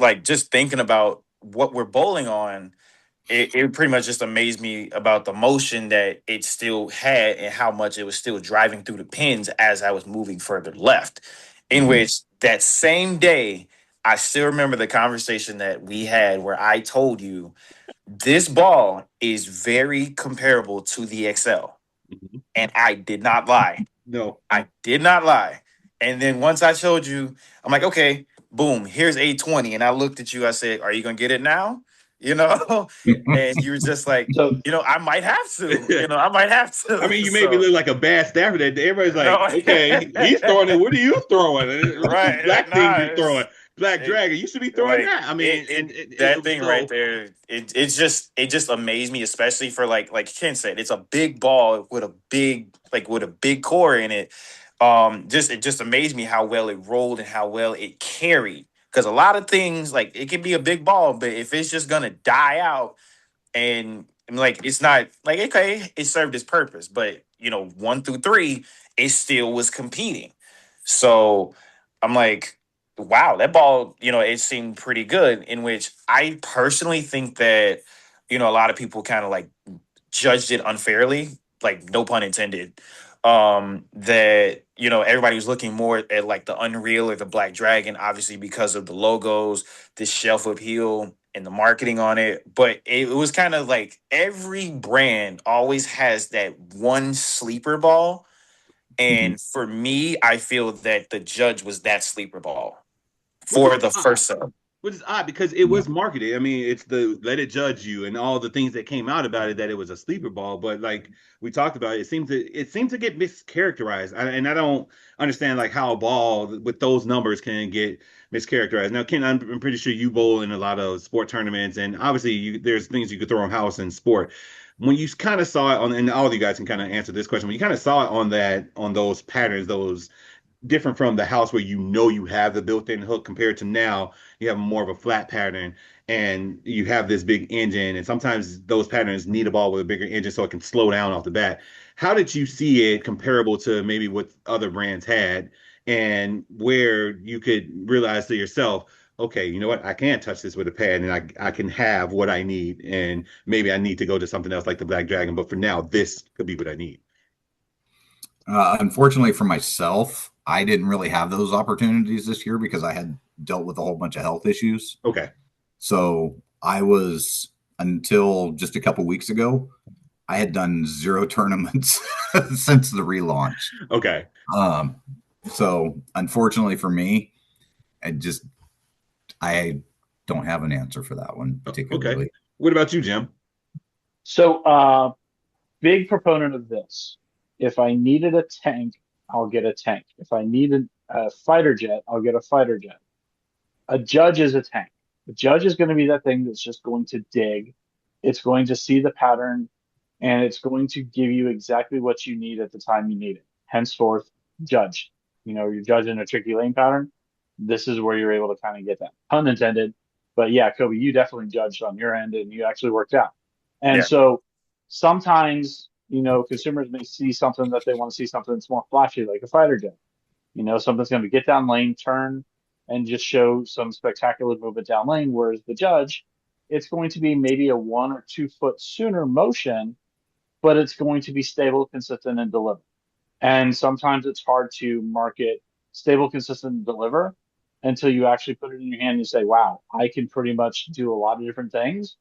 thinking about what we're bowling on, it pretty much just amazed me about the motion that it still had and how much it was still driving through the pins as I was moving further left. In which that same day, I still remember the conversation that we had where I told you this ball is very comparable to the XL. Mhm. And I did not lie. No. I did not lie. And then once I showed you, I'm like, okay, boom, here's 820. And I looked at you, I said, are you gonna get it now? You know? And you were just like, So I might have to, I might have I to. mean, you made me So look like a bad staffer. That day. Everybody's like, no, okay, he's throwing it. What are you throwing? And what's this right. black thing Nah, you're throwing? Black it, Dragon. You should be throwing like that. I mean, and that thing right there, it just amazed me, especially for like Ken said, it's a big ball with a big core in it. It just amazed me how well it rolled and how well it carried. Because a lot of things, like, it can be a big ball, but if it's just gonna die out, and like, it's not like, okay, it served its purpose, but 1 through 3, it still was competing. So I'm like, wow, that ball, it seemed pretty good. In which I personally think that a lot of people kind of like judged it unfairly, like, no pun intended. That everybody was looking more at like the Unreal or the Black Dragon, obviously because of the logos, the shelf appeal, and the marketing on it. But it was kind of like every brand always has that one sleeper ball. And for me, I feel that the Judge was that sleeper ball which is for the odd. first sub. Which is odd because it was marketed. I mean, it's the Let It Judge You and all the things that came out about it, that it was a sleeper ball. But like we talked about, it seems to get mischaracterized, and I don't understand like how a ball with those numbers can get mischaracterized. Now, Ken, I'm pretty sure you bowl in a lot of sport tournaments, and obviously there's things you could throw in house in sport. When you kind of saw it on, and all of you guys can kind of answer this question. When you kind of saw it on those patterns, those different from the house where you have the built-in hook, compared to now you have more of a flat pattern and you have this big engine, and sometimes those patterns need a ball with a bigger engine so it can slow down off the bat. How did you see it comparable to maybe what other brands had, and where you could realize to yourself, okay, you know what, I can touch this with a pad and I can have what I need, and maybe I need to go to something else like the Black Dragon, but for now this could be what I need? Unfortunately for myself, I didn't really have those opportunities this year because I had dealt with a whole bunch of health issues. Okay. So I was, until just a couple weeks ago, I had done 0 tournaments since the relaunch. Okay. So unfortunately for me, I don't have an answer for that one particularly. Okay. What about you, Jim? So, big proponent of this. If I needed a tank, I'll get a tank. If I needed a fighter jet, I'll get a fighter jet. A Judge is a tank. The Judge is going to be that thing that's just going to dig. It's going to see the pattern, and it's going to give you exactly what you need at the time you need it. Henceforth, Judge. You're judging a tricky lane pattern. This is where you're able to kind of get that. Pun intended. But yeah, Kobe, you definitely judged on your end, and you actually worked out. And Yeah. so sometimes, consumers may see something that they want to see, something that's more flashy, like a fighter jet. Something's going to get down lane, turn, and just show some spectacular movement down lane. Whereas the Judge, it's going to be maybe a 1 or 2 foot sooner motion, but it's going to be stable, consistent, and deliver. And sometimes it's hard to market stable, consistent, and deliver until you actually put it in your hand and you say, wow, I can pretty much do a lot of different things.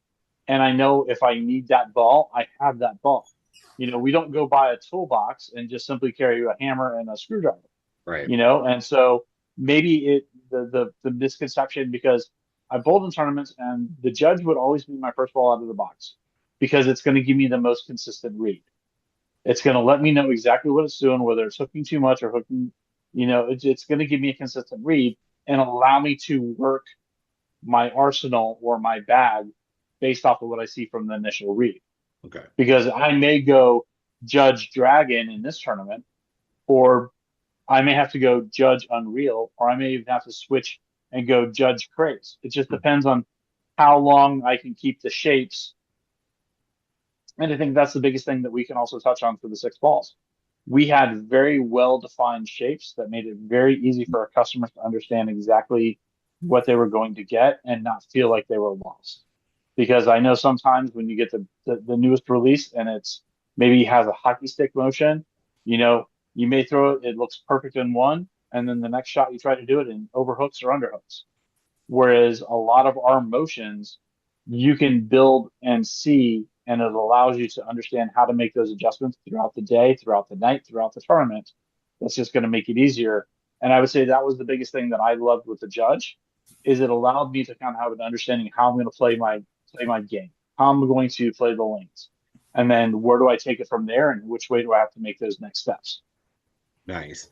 And I know if I need that ball, I have that ball. We don't go buy a toolbox and just simply carry a hammer and a screwdriver. Right. And so maybe the misconception, because I bowled in tournaments and the Judge would always be my first ball out of the box because it's going to give me the most consistent read. It's going to let me know exactly what it's doing, whether it's hooking too much or hooking It's going to give me a consistent read and allow me to work my arsenal or my bag based off of what I see from the initial read. Okay. Because I may go Judge Dragon in this tournament, or I may have to go Judge Unreal, or I may even have to switch and go Judge Craze. It just depends on how long I can keep the shapes. And I think that's the biggest thing that we can also touch on for the six balls. We had very well defined shapes that made it very easy for our customers to understand exactly what they were going to get and not feel like they were lost. Because I know sometimes when you get the newest release and it's maybe has a hockey stick motion, you may throw it, it looks perfect in one, and then the next shot you try to do it in overhooks or underhooks. Whereas a lot of our motions, you can build and see, and it allows you to understand how to make those adjustments throughout the day, throughout the night, throughout the tournament. That's just going to make it easier. And I would say that was the biggest thing that I loved with the judge, is it allowed me to kind of have an understanding of how I'm going to play my game, how I'm going to play the lanes, and then where do I take it from there, and which way do I have to make those next steps. Nice.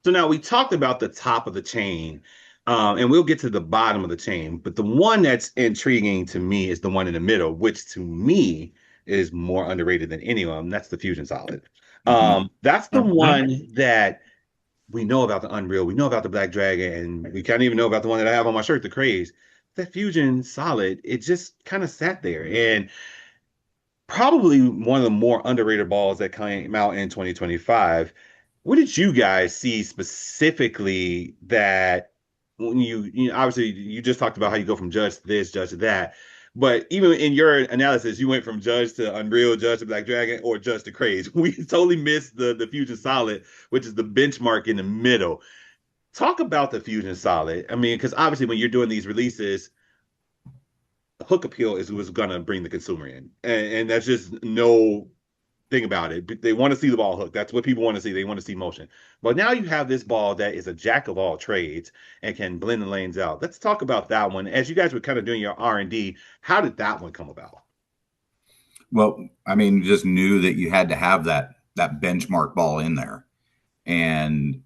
So now we talked about the top of the chain, and we'll get to the bottom of the chain. But the one that's intriguing to me is the one in the middle, which to me is more underrated than any of them. That's the Fusion Solid. That's the one that we know about the Unreal, we know about the Black Dragon, and we can't even know about the one that I have on my shirt, the Craze. That Fusion Solid, it just kind of sat there. And probably one of the more underrated balls that came out in 2025. What did you guys see specifically that when obviously you just talked about how you go from judge to this, judge to that, but even in your analysis, you went from judge to Unreal, judge to Black Dragon, or judge to Craze. We totally missed the Fusion Solid, which is the benchmark in the middle. Talk about the Fusion Solid. I mean, because obviously when you're doing these releases, hook appeal is what's going to bring the consumer in. And that's just no thing about it. They want to see the ball hook. That's what people want to see. They want to see motion. But now you have this ball that is a jack of all trades and can blend the lanes out. Let's talk about that one. As you guys were kind of doing your R&D, how did that one come about? Well, I mean, just knew that you had to have that benchmark ball in there. And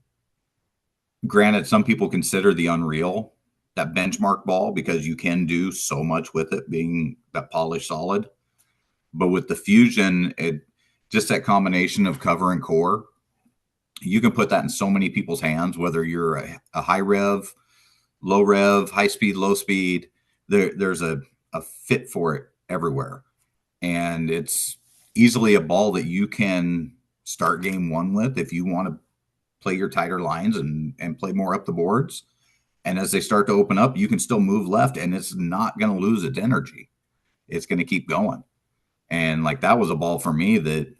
granted, some people consider the Unreal that benchmark ball because you can do so much with it being that polished solid. But with the Fusion, just that combination of cover and core, you can put that in so many people's hands, whether you're a high rev, low rev, high speed, low speed. There's a fit for it everywhere. And it's easily a ball that you can start game one with if you want to play your tighter lines and play more up the boards. And as they start to open up, you can still move left and it's not going to lose its energy. It's going to keep going. And like that was a ball for me that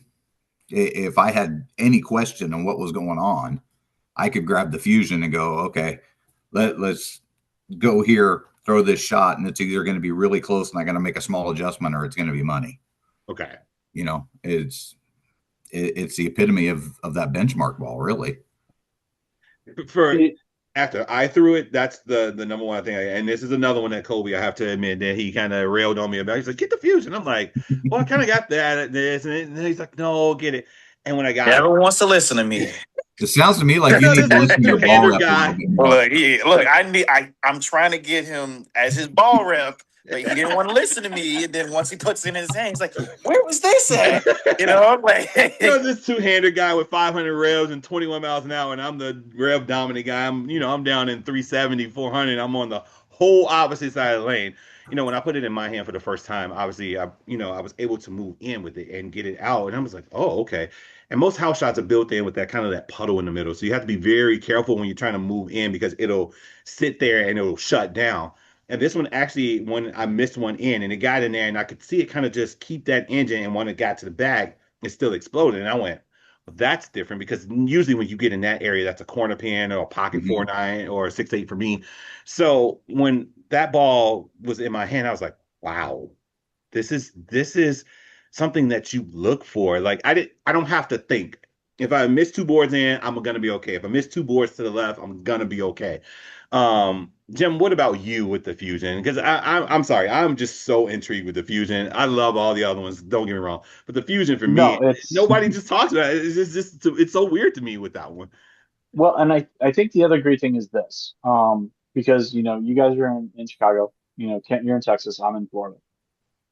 if I had any question on what was going on, I could grab the Fusion and go, okay, let's go here, throw this shot. And it's either going to be really close and I got to make a small adjustment or it's going to be money. Okay. It's the epitome of that benchmark ball, really. After I threw it, that's the number one thing. And this is another one that Kobe, I have to admit, that he kind of railed on me about. He's like, get the Fusion. I'm like, well, I kind of got that at this. And then he's like, no, get it. And when I got Never wants to listen to me. It sounds to me like you need to listen to your ball rep a little bit more. Look, I'm trying to get him as his ball rep, but he didn't want to listen to me. And then once he puts it in his hand, he's like, where was this at? I'm like, this two-hander guy with 500 revs and 21 miles an hour, and I'm the rev dominant guy. I'm down in 370, 400. I'm on the whole opposite side of the lane. When I put it in my hand for the first time, obviously, I was able to move in with it and get it out. And I was like, oh, okay. And most house shots are built in with that kind of that puddle in the middle. So you have to be very careful when you're trying to move in because it'll sit there and it'll shut down. And this one actually, when I missed one in and it got in there and I could see it kind of just keep that engine. And when it got to the bag, it still exploded. And I went, well, that's different because usually when you get in that area, that's a corner pin or a pocket 4.9 or a 6.8 for me. So when that ball was in my hand, I was like, wow, this is something that you look for. Like I don't have to think. If I miss two boards in, I'm gonna be okay. If I miss two boards to the left, I'm gonna be okay. Jim, what about you with the Fusion? Because I'm sorry, I'm just so intrigued with the Fusion. I love all the other ones. Don't get me wrong, but the Fusion for me, nobody just talks about it. It's so weird to me with that one. Well, and I think the other great thing is this, because you guys are in Chicago, Kent, you're in Texas, I'm in Florida.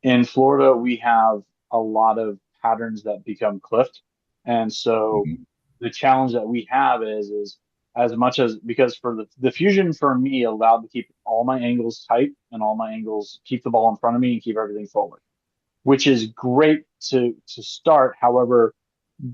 In Florida, we have a lot of patterns that become clipped, and so Mhm. the challenge that we have is as much as because for the fusion for me allowed to keep all my angles tight and all my angles keep the ball in front of me and keep everything forward, which is great to start. However,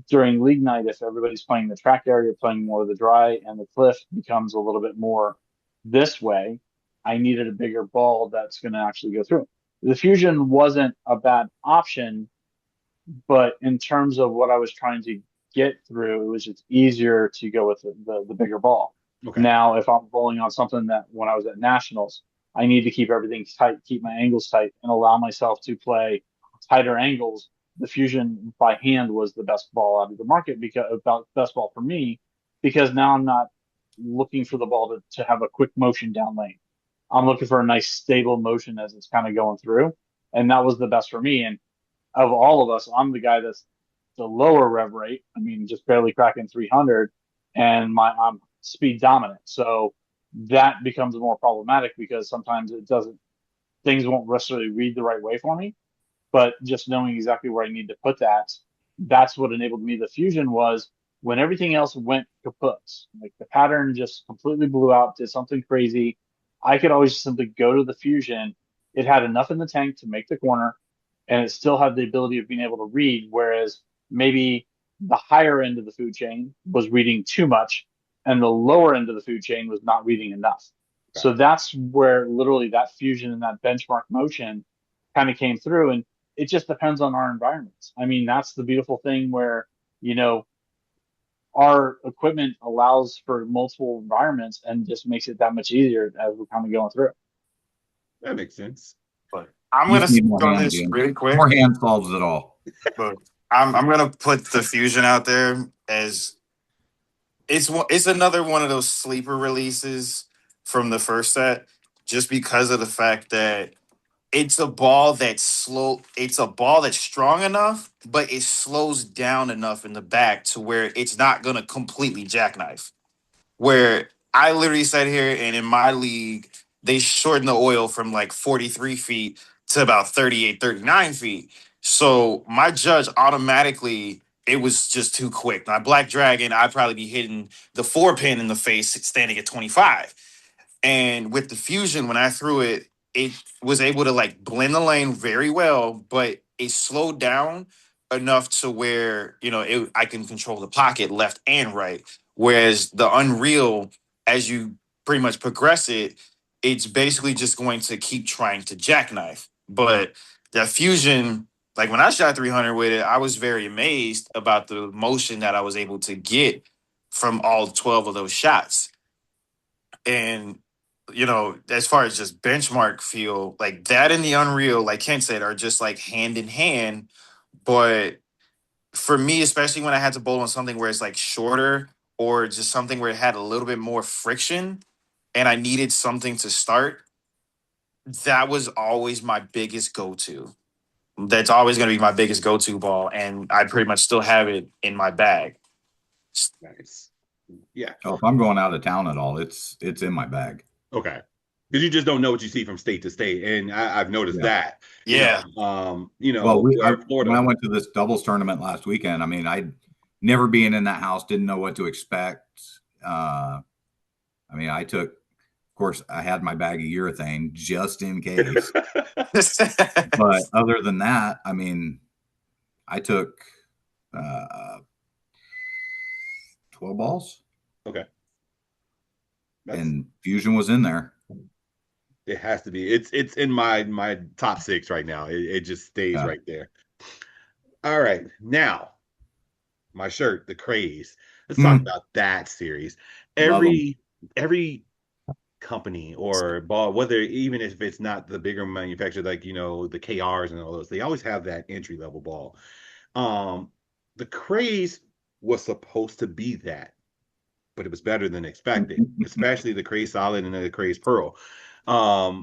during league night, if everybody's playing the track area, playing more of the dry, and the cliff becomes a little bit more this way, I needed a bigger ball that's going to actually go through. The fusion wasn't a bad option, but in terms of what I was trying to get through, it was just easier to go with the bigger ball. Okay. Now, if I'm bowling on something that when I was at nationals, I need to keep everything tight, keep my angles tight, and allow myself to play tighter angles. The fusion by hand was the best ball out of the market because about best ball for me because now I'm not looking for the ball to have a quick motion down lane. I'm looking for a nice stable motion as it's kind of going through. And that was the best for me. And of all of us, I'm the guy that's the lower rev rate. I mean, just barely cracking 300, and I'm speed dominant. So that becomes more problematic because sometimes it doesn't things won't necessarily read the right way for me. But just knowing exactly where I need to put that, that's what enabled me. The fusion was when everything else went kaput, like the pattern just completely blew out, did something crazy. I could always simply go to the fusion. It had enough in the tank to make the corner, and it still had the ability of being able to read. Whereas maybe the higher end of the food chain was reading too much, and the lower end of the food chain was not reading enough. So Gotcha. that's where literally that fusion and that benchmark motion kind of came through. And it just depends on our environments. I mean, that's the beautiful thing where, you know, our equipment allows for multiple environments and just makes it that much easier as we're kind of going through. That makes sense. But I'm You gonna just need speak more on hand, this Jim. really quick. More hand solves it all. But I'm gonna put the fusion out there as it's another one of those sleeper releases from the first set, just because of the fact that it's a ball that's slow. It's a ball that's strong enough, but it slows down enough in the back to where it's not gonna completely jackknife. Where I literally sat here and in my league, they shortened the oil from like 43 feet to about 38, 39 feet. So my judge automatically, it was just too quick. My Black Dragon, I'd probably be hitting the 4 pin in the face standing at 25. And with the fusion, when I threw it, it was able to like blend the lane very well, but it slowed down enough to where I can control the pocket left and right. Whereas the Unreal, as you pretty much progress it, it's basically just going to keep trying to jackknife. But the fusion, like when I shot 300 with it, I was very amazed about the motion that I was able to get from all 12 of those shots. And as far as just benchmark feel, like that and the Unreal, like Ken said, are just like hand in hand. But for me, especially when I had to bowl on something where it's like shorter or just something where it had a little bit more friction and I needed something to start, that was always my biggest go-to. That's always going to be my biggest go-to ball. And I pretty much still have it in my bag. Nice. Yeah. Oh, if I'm going out of town at all, it's in my bag. Okay. Because you just don't know what you see from state to state, and I've noticed Yeah. that. Yeah. Well, Where when I Florida. went to this doubles tournament last weekend, I mean, I never being in that house, didn't know what to expect. I mean, of course, I had my bag of urethane just in case. But other than that, I mean, I took uh, 12 balls Okay. and fusion was in there. It has to be. It's in my top six right now. It just stays Yeah. right there. All right. Now, my shirt, the craze. Let's talk about that series. Love them. Every company or ball, whether even if it's not the bigger manufacturer, like the KRs and all those, they always have that entry level ball. Um, the craze was supposed to be that, but it was better than expected, especially the Craze Solid and the Craze Pearl,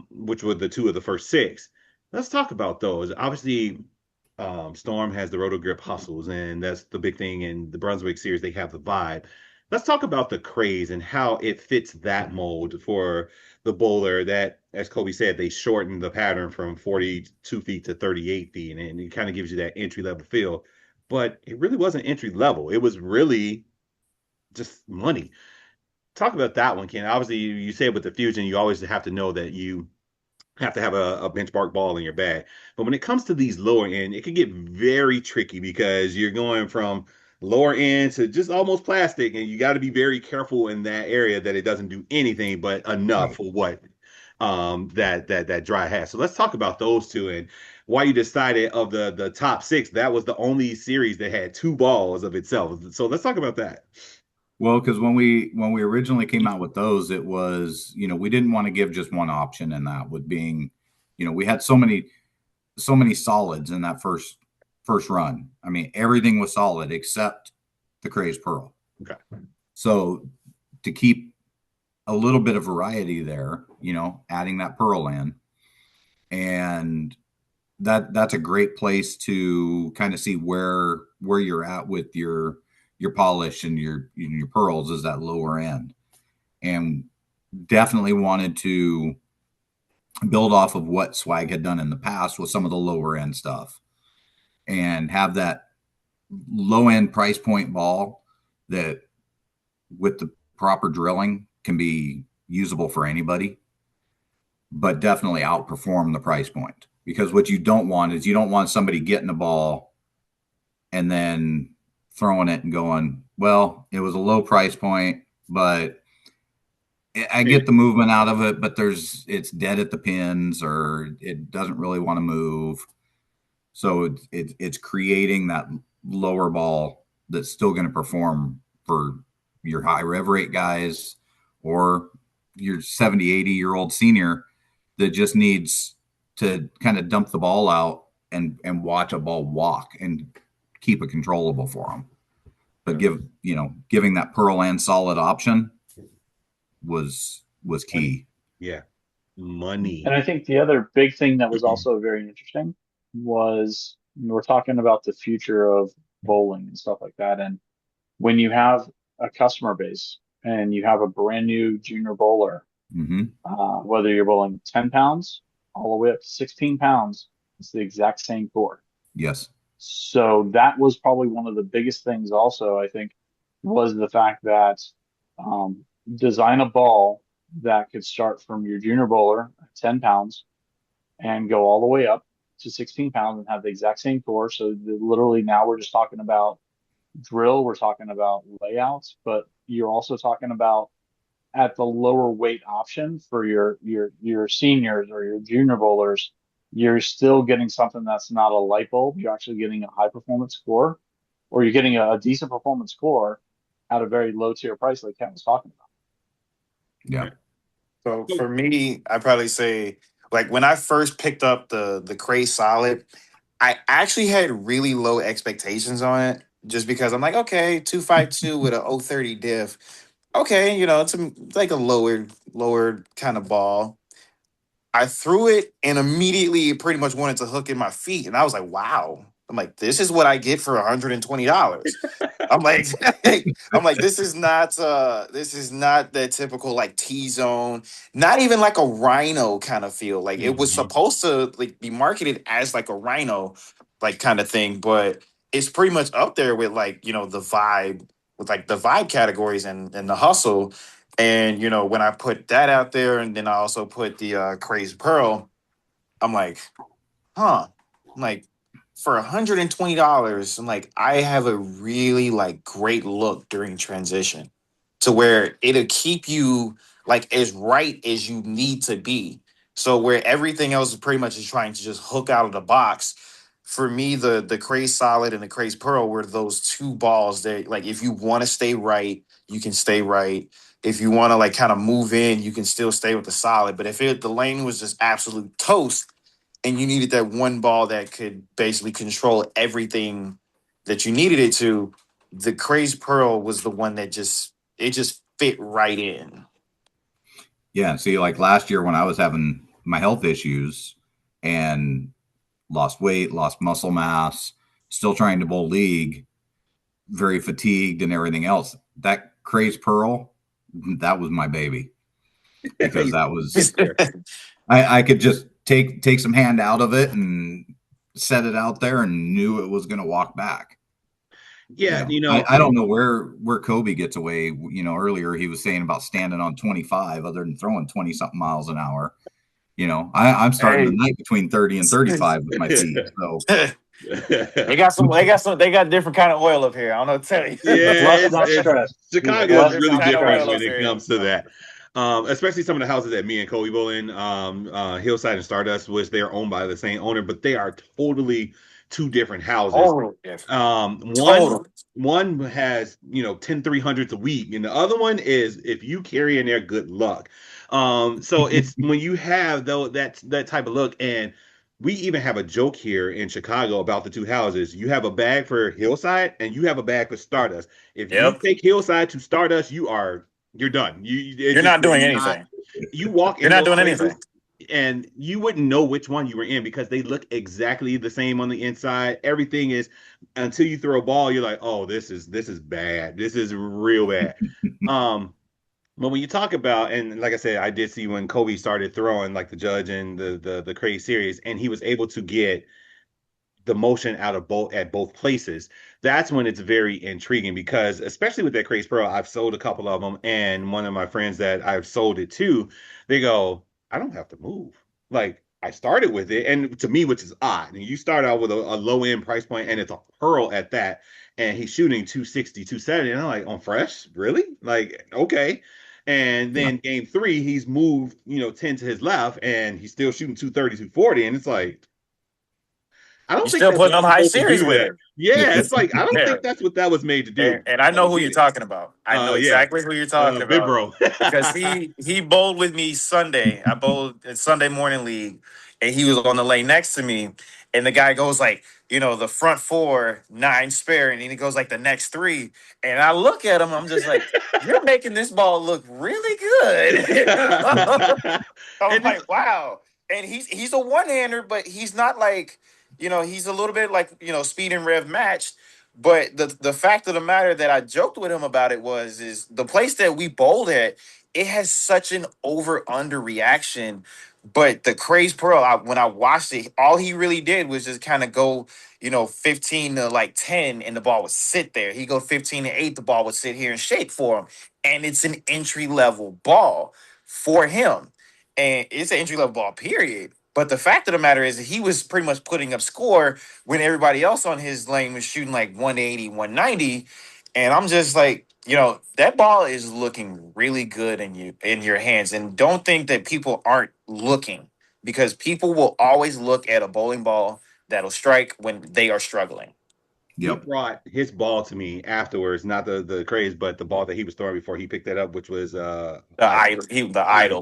which were the two of the first six. Let's talk about those. Obviously, Storm has the Roto Grip Hustles, and that's the big thing. In the Brunswick series, they have the Vibe. let's talk about the craze and how it fits that mold for the bowler that, as Kobe said, they shortened the pattern from 42 feet to 38 feet, and it kind of gives you that entry level feel. But it really wasn't entry level. It was really just money. Talk about that one, Ken. Obviously, you said with the Fusion, you always have to know that you have to have a benchmark ball in your bag. But when it comes to these lower end, it can get very tricky because you're going from lower end to just almost plastic, and you got to be very careful in that area that it doesn't do anything but enough Right. for what that dry has. So let's talk about those two and why you decided of the top six, that was the only series that had two balls of itself. So let's talk about that. Well, because when we originally came out with those, it was, we didn't want to give just one option, and that would being, we had so many solids in that first run. I mean, everything was solid except the Crazed Pearl. Okay. So to keep a little bit of variety there, adding that pearl in, and that's a great place to kind of see where you're at with your polish and your pearls is that lower end, and definitely wanted to build off of what Swag had done in the past with some of the lower end stuff and have that low end price point ball that with the proper drilling can be usable for anybody, but definitely outperform the price point. Because what you don't want is you don't want somebody getting a ball and then throwing it and going, well, it was a low price point, but I get the movement out of it, but it's dead at the pins or it doesn't really want to move. So it's creating that lower ball that's still going to perform for your high rev rate guys or your 70, 80-year-old senior that just needs to kind of dump the ball out and watch a ball walk and keep it controllable for them. But giving that pearl and solid option was key. Yeah. Money. And I think the other big thing that was also very interesting was we're talking about the future of bowling and stuff like that. And when you have a customer base and you have a brand new junior bowler, Mm-hmm. whether you're bowling 10 pounds all the way up to 16 pounds, it's the exact same core. Yes. So that was probably one of the biggest things also, I think, was the fact that design a ball that could start from your junior bowler at 10 pounds and go all the way up to 16 pounds and have the exact same core. So literally now we're just talking about drill, we're talking about layouts, but you're also talking about at the lower weight option for your seniors or your junior bowlers, you're still getting something that's not a light bulb. You're actually getting a high performance score, or you're getting a decent performance score at a very low tier price, like Ken was talking about. Yeah. So for me, I probably say like when I first picked up the Cray Solid, I actually had really low expectations on it just because I'm like, okay, 252 with a 030 diff. Okay, it's like a lower kind of ball. I threw it and immediately it pretty much wanted to hook in my feet. And I was like, wow. I'm like, this is what I get for $120. I'm like, I'm like, this is not that typical like T-zone, not even like a rhino kind of feel. Like it was supposed to like be marketed as like a rhino, like kind of thing, but it's pretty much up there with like, the vibe with like the vibe categories and the hustle. And when I put that out there, and then I also put the Crazed Pearl, I'm like, huh. I'm like, for $120, I'm like, I have a really like great look during transition to where it'll keep you like as right as you need to be. So where everything else is pretty much is trying to just hook out of the box. For me, the Crazed Solid and the Crazed Pearl were those two balls that like if you want to stay right, you can stay right. If you want to like kind of move in, you can still stay with the solid. But if the lane was just absolute toast and you needed that one ball that could basically control everything that you needed it to, the Crazed Pearl was the one that just fit right in. Yeah. See, like last year when I was having my health issues and lost weight, lost muscle mass, still trying to bowl league, very fatigued and everything else, that Craze Pearl, that was my baby, because that was Sure. I could just take some hand out of it and set it out there and knew it was going to walk back. Yeah, I don't know where Kobe gets away. Earlier he was saying about standing on 25, other than throwing 20 something miles an hour. I'm starting the night between 30 and 35 with my feet. So They got different kind of oil up here. I don't know what to tell you. yeah, Not stressed. Chicago is Blessed, really not different stressed. when it comes to that. Especially some of the houses that me and Kobe bowl in, Hillside and Stardust, which they are owned by the same owner, but they are totally two different houses. Totally different. One has 10 300s a week, and the other one is if you carry in there, good luck. So it's when you have though that type of look, and we even have a joke here in Chicago about the two houses. You have a bag for Hillside, and you have a bag for Stardust. If you Yep. take Hillside to Stardust, you're done. You're not doing anything. You walk in You're not those doing places, anything. and you wouldn't know which one you were in because they look exactly the same on the inside. Everything is, until you throw a ball, you're like, oh, this is bad. This is real bad. But when you talk about, and like I said, I did see when Kobe started throwing, like the Judge and the Craze series, and he was able to get the motion out of both places. That's when it's very intriguing, because especially with that Craze Pro, I've sold a couple of them, and one of my friends that I've sold it to, they go, I don't have to move. Like, I started with it, and to me, which is odd, and you start out with a low end price point, and it's a pearl at that, and he's shooting 260, 270, and I'm like, on fresh, really? Like, okay. And then game 3, he's moved 10 to his left, and he's still shooting 230, 240, and it's like, I don't You're think still that's putting on what high you're supposed to series do with that. it. Yeah, it's like, I don't Yeah. think that's what that was made to do. And I know who He you're did. talking about. I know Yeah. exactly who you're talking Big about. bro. Because he bowled with me Sunday. I bowled in Sunday morning league, and he was on the lane next to me. And the guy goes like, the front 4, 9 spare, and then he goes like the next 3. And I look at him, I'm just like, you're making this ball look really good. I'm And like, wow. And he's a one-hander, but he's not like, he's a little bit like, speed and rev matched. But the fact of the matter that I joked with him about it is the place that we bowled at, it has such an over-under reaction. But the Craze Pearl, when I watched it, all he really did was just kind of go, 15 to like 10, and the ball would sit there. He go 15 to 8, the ball would sit here and shake for him. And it's an entry-level ball for him. And it's an entry-level ball, period. But the fact of the matter is that he was pretty much putting up score when everybody else on his lane was shooting like 180, 190. And I'm just like, that ball is looking really good in your hands. And don't think that people aren't looking, because people will always look at a bowling ball that'll strike when they are struggling. he brought his ball to me afterwards, not the Craze, but the ball that he was throwing before he picked that up, which was The idol.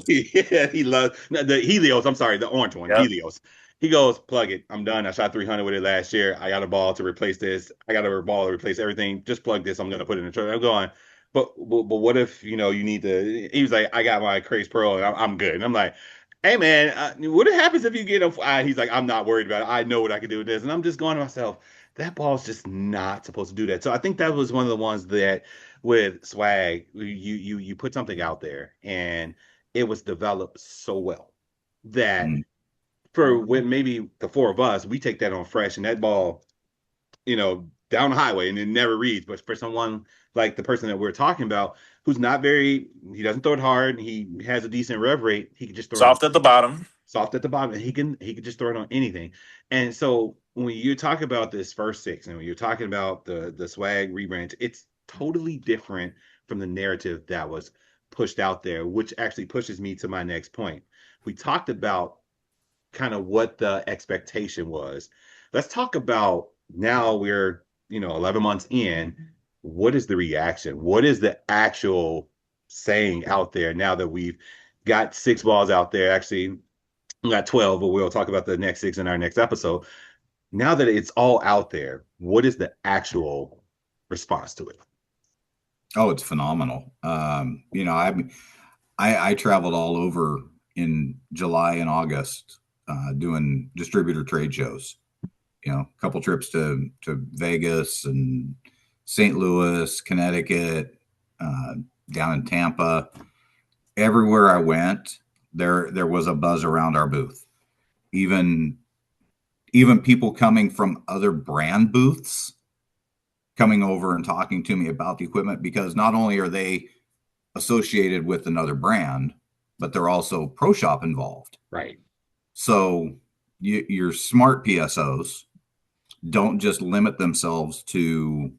Yeah, he loves the Helios. I'm sorry, the orange one, Yep. Helios. He goes, plug it. I'm done. I shot 300 with it last year. I got a ball to replace this. I got a ball to replace everything. Just plug this. I'm gonna put it in the truck. I'm going. But what if you need to? He was like, I got my Craze Pro and I'm good. And I'm like, hey man, what happens if you get him? He's like, I'm not worried about it. I know what I can do with this. And I'm just going to myself, that ball's just not supposed to do that. So I think that was one of the ones that with swag, you put something out there and it was developed so well that for when maybe the 4 of us, we take that on fresh, and that ball, down the highway and it never reads. But for someone like the person that we're talking about, who's not he doesn't throw it hard, he has a decent rev rate, he can just throw Soft at the bottom. Soft at the bottom, and he can just throw it on anything. And so when you talk about this first 6, and when you're talking about the swag rebrand, it's totally different from the narrative that was pushed out there, which actually pushes me to my next point. We talked about kind of what the expectation was. Let's talk about, now we're 11 months in, what is the reaction? What is the actual saying out there now that we've got 6 balls out there? Actually, we got 12, but we'll talk about the next 6 in our next episode. Now that it's all out there, what is the actual response to it? Oh, it's phenomenal. I traveled all over in July and August doing distributor trade shows. A couple trips to Vegas and St. Louis, Connecticut, down in Tampa. Everywhere I went, there was a buzz around our booth. Even people coming from other brand booths coming over and talking to me about the equipment, because not only are they associated with another brand, but they're also pro shop involved. Right. So your smart PSOs don't just limit themselves to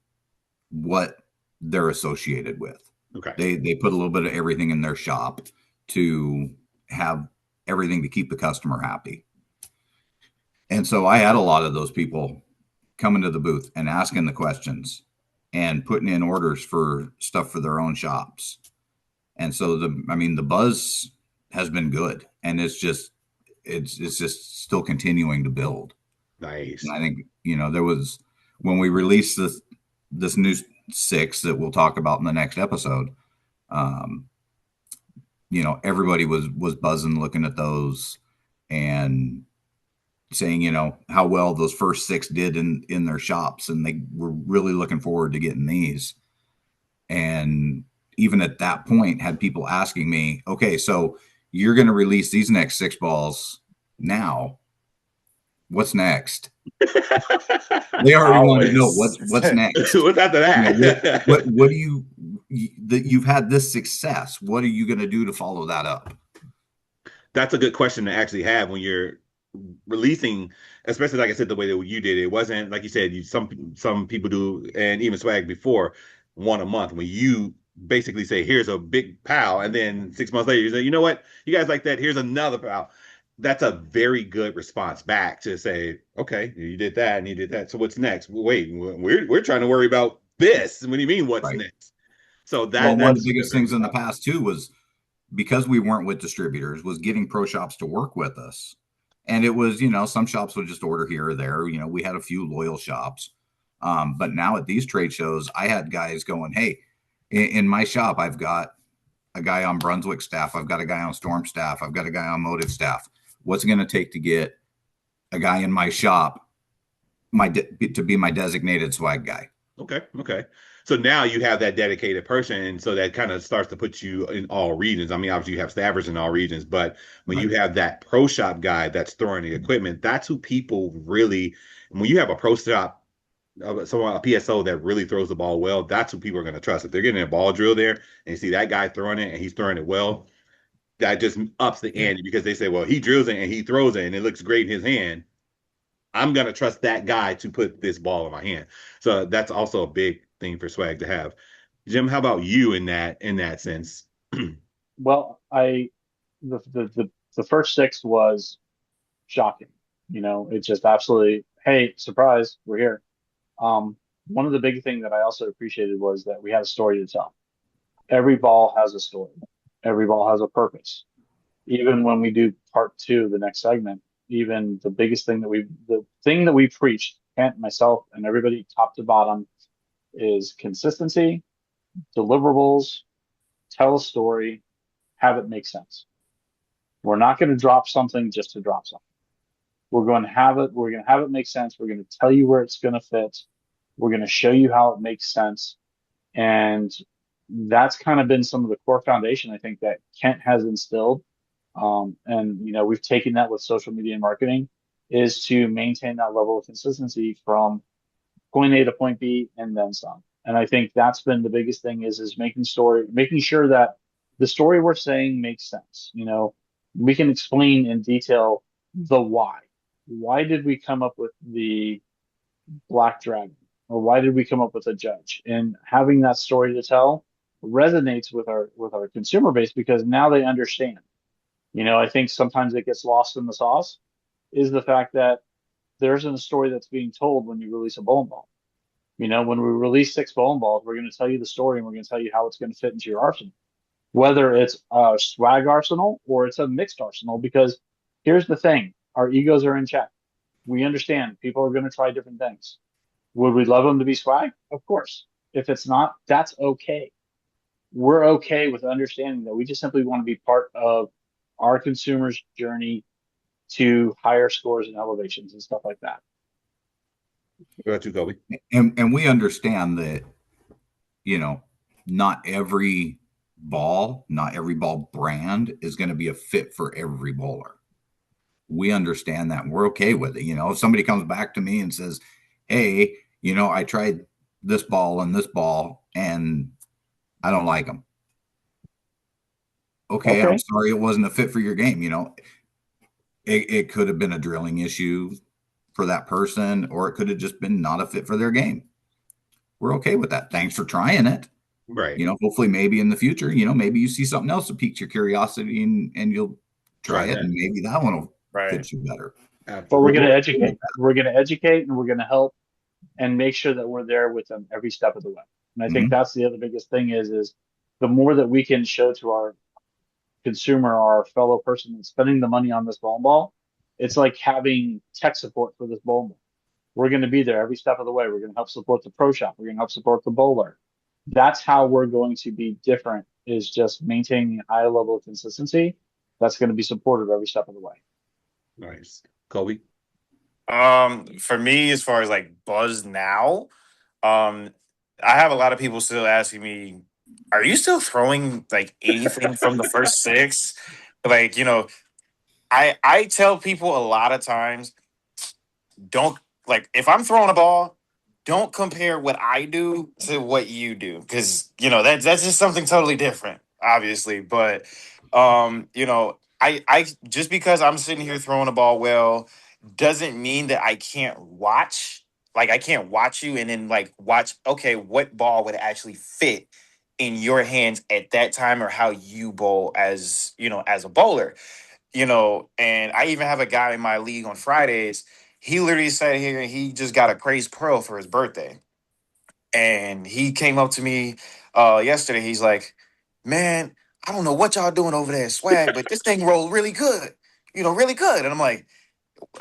what they're associated with. Okay. They put a little bit of everything in their shop to have everything to keep the customer happy. And so I had a lot of those people coming to the booth and asking the questions and putting in orders for stuff for their own shops. And so the buzz has been good, and it's just still continuing to build. Nice. And I think, there was, when we released this new 6 that we'll talk about in the next episode, everybody was buzzing looking at those and saying, how well those first 6 did in their shops, and they were really looking forward to getting these. And even at that point, had people asking me, okay, so you're going to release these next 6 balls now. What's next? They already want to know what's next. What's after that? What do you've had this success? What are you going to do to follow that up? That's a good question to actually have when you're releasing, especially like I said, the way that you did it. It wasn't like you said, some people do, and even Swag before, one a month. When you basically say, here's a big pal, and then 6 months later you say, you know what, you guys like that, here's another pal. That's a very good response back to say, okay, you did that and you did that, so what's next? Wait, we're trying to worry about this. What do you mean what's next? So that's one of the biggest things in the past too was, because we weren't with distributors, was getting pro shops to work with us. And it was, some shops would just order here or there. We had a few loyal shops. But now at these trade shows, I had guys going, hey, in my shop, I've got a guy on Brunswick staff. I've got a guy on Storm staff. I've got a guy on Motive staff. What's it going to take to get a guy in my shop to be my designated swag guy? Okay. So now you have that dedicated person, and so that kind of starts to put you in all regions. I mean, obviously you have staffers in all regions, but when you have that pro shop guy that's throwing the equipment, that's who people really, when you have a pro shop, someone, a PSO that really throws the ball well, that's who people are going to trust. If they're getting a ball drill there and you see that guy throwing it and he's throwing it well, that just ups the ante, because they say, well, he drills it and he throws it and it looks great in his hand. I'm going to trust that guy to put this ball in my hand. So that's also a big thing for Swag to have. Jim, how about you in that sense? Well, the first 6 was shocking. It's just absolutely, hey, surprise, we're here. One of the big things that I also appreciated was that we had a story to tell. Every ball has a story. Every ball has a purpose. Even when we do part 2, the next segment, even the biggest thing the thing that we preached, Kent, myself, and everybody top to bottom, is consistency, deliverables, tell a story, have it make sense. We're not going to drop something just to drop something. We're going to have it make sense. We're going to tell you where it's going to fit. We're going to show you how it makes sense. And that's kind of been some of the core foundation, I think, that Kent has instilled. And we've taken that with social media and marketing, is to maintain that level of consistency from point A to point B and then some. And I think that's been the biggest thing is making sure that the story we're saying makes sense. We can explain in detail the why. Why did we come up with the Black Dragon? Or why did we come up with a judge? And having that story to tell resonates with our consumer base, because now they understand. I think sometimes it gets lost in the sauce, is the fact that there isn't a story that's being told when you release a bowling ball. When we release 6 bowling balls, we're going to tell you the story, and we're going to tell you how it's going to fit into your arsenal, whether it's a swag arsenal or it's a mixed arsenal. Because here's the thing, our egos are in check. We understand people are going to try different things. Would we love them to be swag? Of course. If it's not, that's okay. We're okay with understanding that we just simply want to be part of our consumers' journey to higher scores and elevations and stuff like that. What about you, Kobe? And we understand that, not every not every ball brand is going to be a fit for every bowler. We understand that and we're okay with it. If somebody comes back to me and says, hey, I tried this ball and I don't like them. Okay, I'm Okay. sorry it wasn't a fit for your game. It could have been a drilling issue for that person, or it could have just been not a fit for their game. We're okay with that. Thanks for trying it. Right. Hopefully maybe in the future, maybe you see something else that piques your curiosity and you'll try Try it that. and maybe that one will Right. fit you better. But we're going Absolutely. to educate. We're going to educate and we're going to help and make sure that we're there with them every step of the way. And I think Mhm. that's the other biggest thing is the more that we can show to our consumer, our fellow person that's spending the money on this bowling ball, it's like having tech support for this bowling ball. We're going to be there every step of the way. We're going to help support the pro shop. We're going to help support the bowler. That's how we're going to be different, is just maintaining a high level of consistency. That's going to be supported every step of the way. Nice. Kobe. For me, as far as like buzz now, um, I have a lot of people still asking me, "Are you still throwing like anything from the first six?" Like, I tell people a lot of times, don't like if I'm throwing a ball, don't compare what I do to what you do because that's just something totally different, obviously. But I just because I'm sitting here throwing a ball well doesn't mean that I can't watch. Like I can't watch you and then like watch. Okay, what ball would actually fit in your hands at that time, or how you bowl as a bowler. And I even have a guy in my league on Fridays. He literally sat here and he just got a crazed pearl for his birthday. And he came up to me yesterday. He's like, "Man, I don't know what y'all doing over there at Swag, but this thing rolled really good. Really good." And I'm like,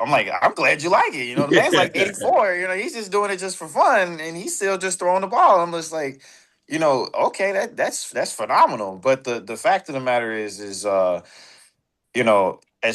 I'm glad you like it. The man's like 84. He's just doing it just for fun, and he's still just throwing the ball. I'm just like, okay, that's phenomenal. But the fact of the matter is as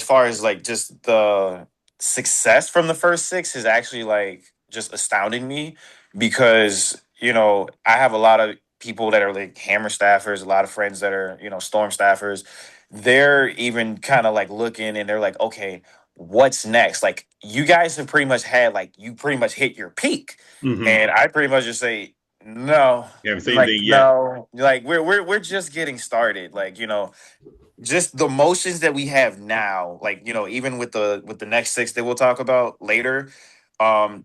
far as like just the success from the first six is actually like just astounding me because, I have a lot of people that are like hammer staffers, a lot of friends that are, storm staffers. They're even kind of like looking and they're like, okay, what's next? Like you guys have pretty much had like you pretty much hit your peak. Mm-hmm. And I pretty much just say, no, You haven't seen like anything yet. no, like we're just getting started. Like, just the motions that we have now, like even with the next six that we'll talk about later,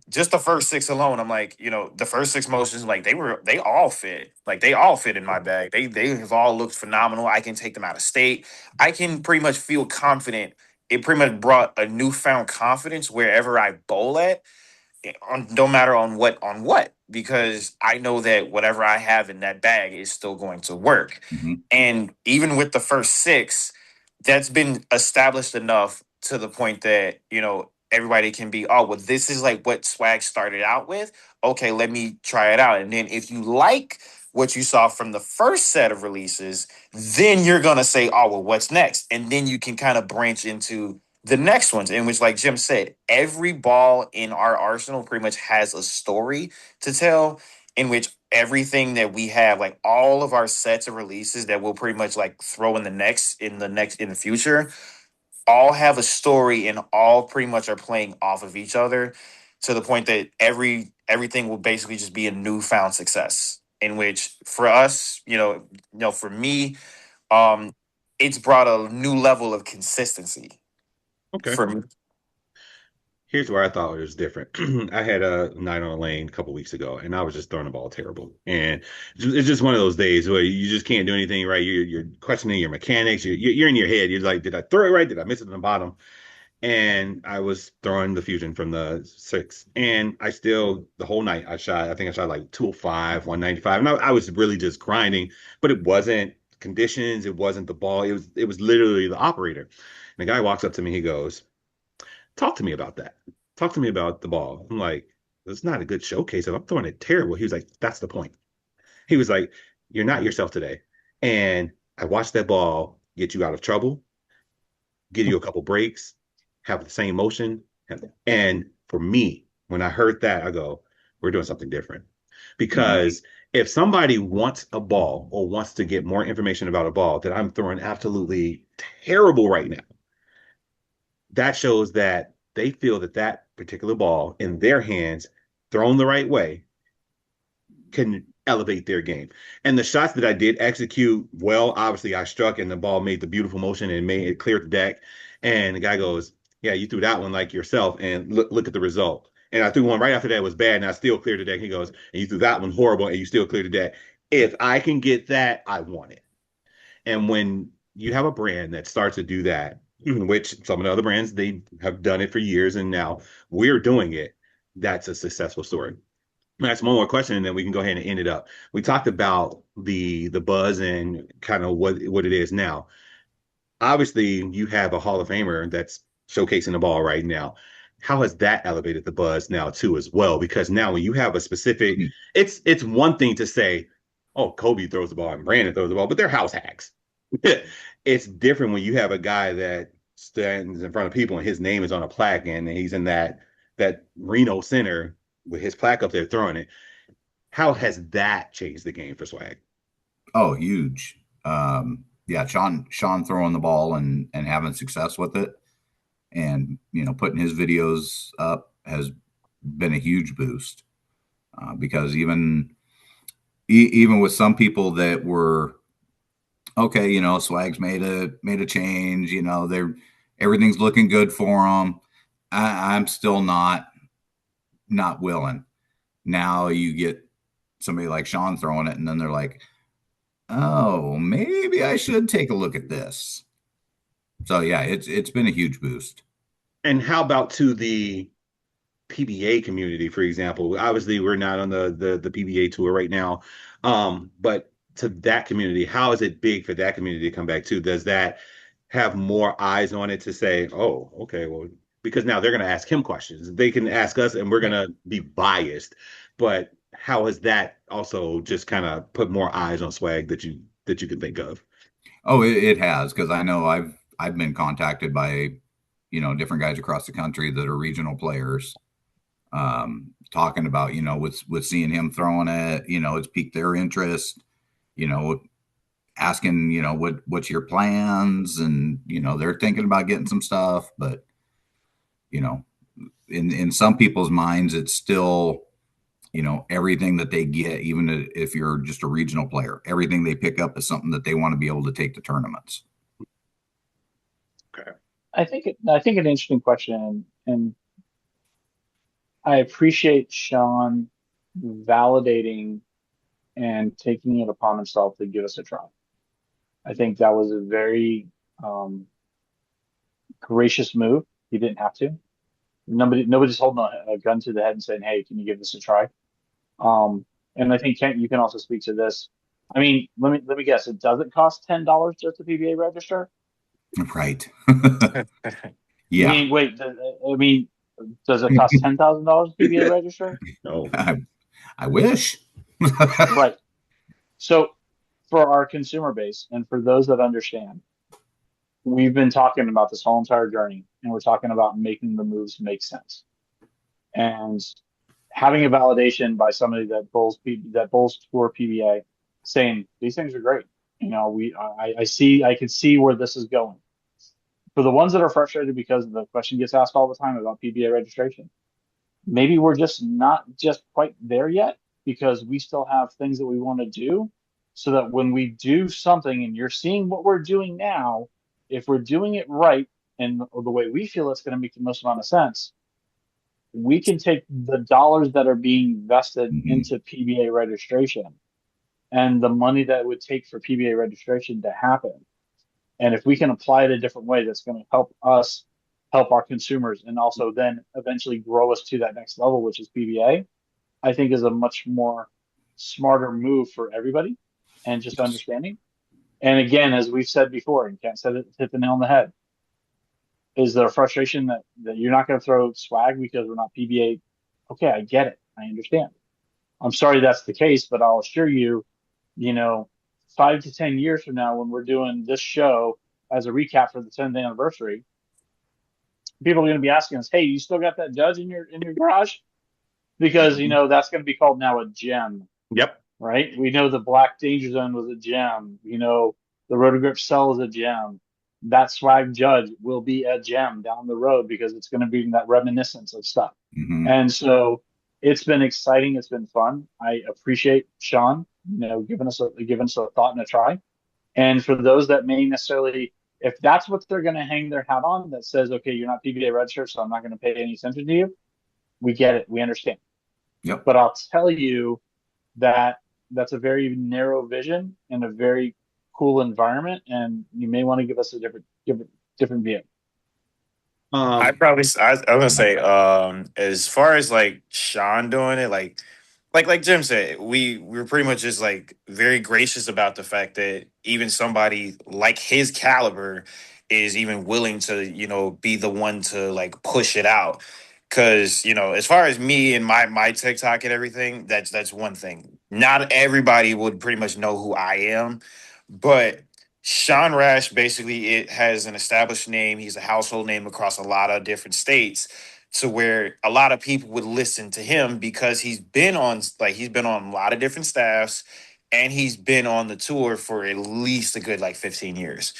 just the first six alone, I'm like, the first six motions, like they all fit, like they all fit in my bag. They have all looked phenomenal. I can take them out of state. I can pretty much feel confident. It pretty much brought a newfound confidence wherever I bowl at, no matter on what, because I know that whatever I have in that bag is still going to work. Mhm. And even with the first six, that's been established enough to the point that everybody can be, oh well, this is like what Swag started out with. Okay, let me try it out. And then if you like what you saw from the first set of releases, then you're gonna say, oh well, what's next? And then you can kind of branch into the next ones, in which, like Jim said, every ball in our arsenal pretty much has a story to tell, in which everything that we have, like all of our sets of releases that we'll pretty much like throw in the future, all have a story and all pretty much are playing off of each other to the point that everything will basically just be a newfound success. In which for us, for me, um, it's brought a new level of consistency Okay. for me. Here's where I thought it was different. I had a night on a lane a couple weeks ago, and I was just throwing the ball terrible. And it's just one of those days where you just can't do anything right. You're questioning your mechanics. You're in your head. You're like, did I throw it right? Did I miss it on the bottom? And I was throwing the fusion from the six, and I still the whole night I shot. I think I shot like 205, 195, and I was really just grinding. But it wasn't conditions. It wasn't the ball. It was literally the operator. And the guy walks up to me. He goes, talk to me about that. Talk to me about the ball. I'm like, it's not a good showcase. If I'm throwing it terrible, he was like, that's the point. He was like, you're not yourself today. And I watched that ball get you out of trouble, give you a couple breaks, have the same motion. And for me, when I heard that, I go, we're doing something different. because if somebody wants a ball or wants to get more information about a ball that I'm throwing absolutely terrible right now, that shows that they feel that that particular ball in their hands, thrown the right way, can elevate their game. And the shots that I did execute well, obviously I struck and the ball made the beautiful motion and made it clear the deck. And the guy goes, "Yeah, you threw that one like yourself, and look at the result." And I threw one right after that was bad, and I still cleared the deck. He goes, "And you threw that one horrible, and you still cleared the deck." If I can get that, I want it. And when you have a brand that starts to do that, which some of the other brands they have done it for years, and now we're doing it, that's a successful story. That's one more question, and then we can go ahead and end it up. We talked about the buzz and kind of what it is now. Obviously, you have a Hall of Famer that's showcasing the ball right now. How has that elevated the buzz now too, as well? Because now when you have a specific, it's one thing to say, "Oh, Kobe throws the ball and Brandon throws the ball," but they're house hacks. It's different when you have a guy that stands in front of people and his name is on a plaque and he's in that Reno Center with his plaque up there throwing it. How has that changed the game for Swag? Oh, huge. Yeah, Sean throwing the ball and having success with it, and putting his videos up has been a huge boost, because even with some people that were okay, Swag's made a change, they're everything's looking good for them. I'm still not willing. Now you get somebody like Sean throwing it, and then they're like, "Oh, maybe I should take a look at this." So yeah, it's been a huge boost. And how about to the PBA community, for example? Obviously, we're not on the PBA tour right now, but to that community, how is it big for that community to come back too? Does that have more eyes on it to say, "Oh, okay, well," because now they're going to ask him questions. They can ask us, and we're going to be biased. But how has that also just kind of put more eyes on Swag that you can think of? Oh, it has, because I know I've been contacted by different guys across the country that are regional players, talking about with seeing him throwing it, it's piqued their interest, you know, asking what's your plans, and they're thinking about getting some stuff, but you know in some people's minds it's still everything that they get, even if you're just a regional player, everything they pick up is something that they want to be able to take to tournaments. Okay. I think an interesting question, and I appreciate Sean validating and taking it upon himself to give us a try. I think that was a very um, gracious move. He didn't have to. Nobody's holding a gun to the head and saying, "Hey, can you give this a try?" And I think Kent, you can also speak to this. I mean, let me guess. It doesn't cost $10 just to PBA register. Right. You Yeah. mean wait? I mean, does it cost $10,000 to PBA register? No. I wish. Right. So for our consumer base and for those that understand, we've been talking about this whole entire journey, and we're talking about making the moves make sense. And having a validation by somebody that bowls tour PBA saying these things are great. I can see where this is going. For the ones that are frustrated because the question gets asked all the time about PBA registration, maybe we're just not just quite there yet because we still have things that we want to do, so that when we do something and you're seeing what we're doing now, if we're doing it right and the way we feel it's going to make the most amount of sense, we can take the dollars that are being vested Mhm. into PBA registration and the money that it would take for PBA registration to happen. And if we can apply it a different way, that's going to help us help our consumers and also then eventually grow us to that next level, which is PBA, I think is a much more smarter move for everybody and just Yes. understanding. And again, as we've said before, and Ken said it, hit the nail on the head, is there a frustration that you're not going to throw swag because we're not PBA? Okay, I get it. I understand. I'm sorry that's the case, but I'll assure you, you know, 5 to 10 years from now, when we're doing this show as a recap for the 10th anniversary, people are going to be asking us, "Hey, you still got that judge in your garage?" because that's going to be called now a gem, Yep. right? We know the Black Danger Zone was a gem. The Rotogrip Cell is a gem. That Swag Judge will be a gem down the road because it's going to be that reminiscence of stuff. Mm-hmm. And so it's been exciting. It's been fun. I appreciate Sean, giving us a thought and a try. And for those that may necessarily, if that's what they're going to hang their hat on, that says, okay, you're not PBA registered, so I'm not going to pay any attention to you. We get it. We understand. Yep. But I'll tell you that that's a very narrow vision and a very cool environment, and you may want to give us a different view. I was gonna say, as far as like Sean doing it, like Jim said, we're pretty much just like very gracious about the fact that even somebody like his caliber is even willing to, be the one to like push it out. Cause, as far as me and my TikTok and everything, that's one thing. Not everybody would pretty much know who I am, but Sean Rash basically it has an established name. He's a household name across a lot of different states, to where a lot of people would listen to him because he's been on a lot of different staffs, and he's been on the tour for at least a good like 15 years.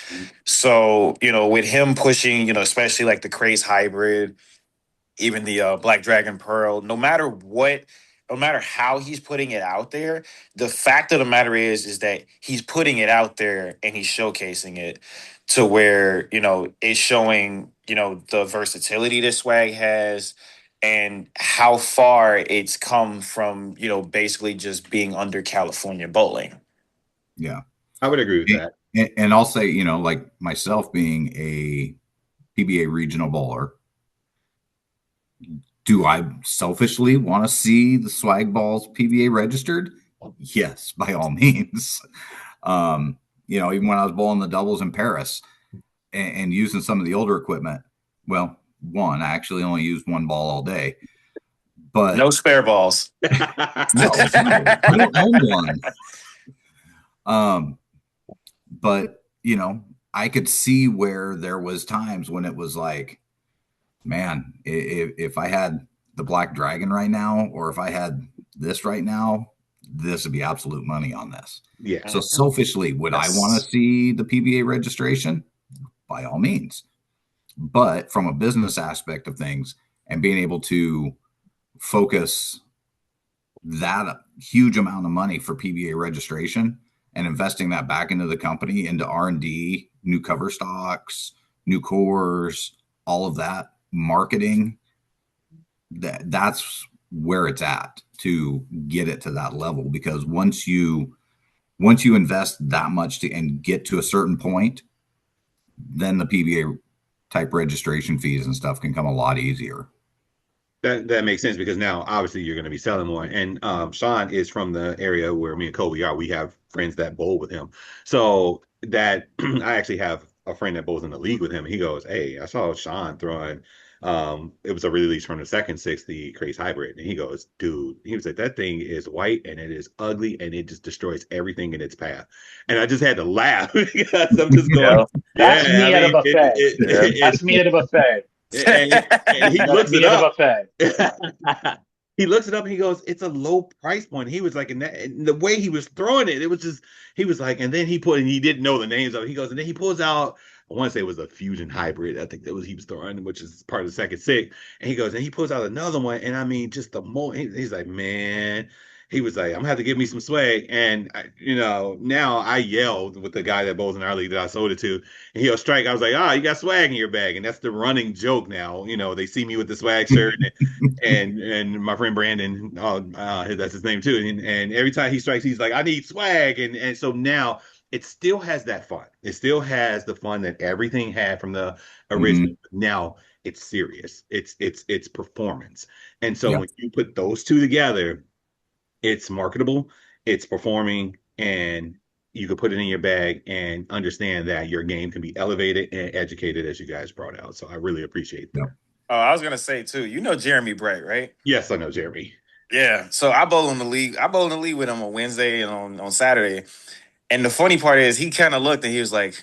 So, with him pushing, especially like the Craze Hybrid, even the Black Dragon Pearl, no matter how he's putting it out there, the fact of the matter is that he's putting it out there and he's showcasing it to where, it's showing, the versatility this swag has and how far it's come from, basically just being under California bowling. Yeah. I would agree with that. And I'll say, like myself being a PBA regional bowler, do I selfishly want to see the swag balls PBA registered? Yes, by all means. Even when I was bowling the doubles in Paris and using some of the older equipment, well, I actually only used one ball all day. But no spare balls. No, I don't own one. But I could see where there was times when it was like, man, if I had the Black Dragon right now, or if I had this right now, this would be absolute money on this. Yeah. So selfishly, would I want to see the PBA registration? By all means. But from a business aspect of things and being able to focus that huge amount of money for PBA registration and investing that back into the company, into R&D, new cover stocks, new cores, all of that, marketing, that's where it's at to get it to that level. Because once you invest that much and get to a certain point, then the PBA type registration fees and stuff can come a lot easier. That makes sense, because now obviously you're going to be selling more. And Sean is from the area where me and Kobe are. We have friends that bowl with him. So that I actually have a friend that bowls in the league with him. He goes, "Hey, I saw Sean throwing it was a release from the second 60 Craze Hybrid." And he goes, "Dude," he was like, "that thing is white and it is ugly and it just destroys everything in its path." And I just had to laugh because I'm just going, that's me at a buffet. That's me at a buffet. And he looks it up. Buffet. He looks it up and he goes, "It's a low price point." He was like, and the way he was throwing it, it was just, he was like, and then he didn't know the names of it. He goes, and then he pulls out, I want to say it was a Fusion Hybrid. I think he was throwing, which is part of the second six. And he goes, and he pulls out another one. And I mean, just he's like, "Man," he was like, "I'm gonna have to give me some swag." And now I yelled with the guy that bowls in our league that I sold it to, and he'll strike. I was like, "Ah, you got swag in your bag," and that's the running joke now. They see me with the swag shirt, and my friend Brandon, that's his name too. And every time he strikes, he's like, "I need swag," and so now it still has that fun. It still has the fun that everything had from the original. Mm-hmm. Now it's serious. It's performance, and so when you put those two together, it's marketable, it's performing, and you can put it in your bag and understand that your game can be elevated and educated, as you guys brought out. So I really appreciate that. Yep. I was going to say, too, Jeremy Brett, right? Yes, I know Jeremy. Yeah. So I bowl in the league. I bowl in the league with him on Wednesday and on Saturday. And the funny part is he kind of looked and he was like,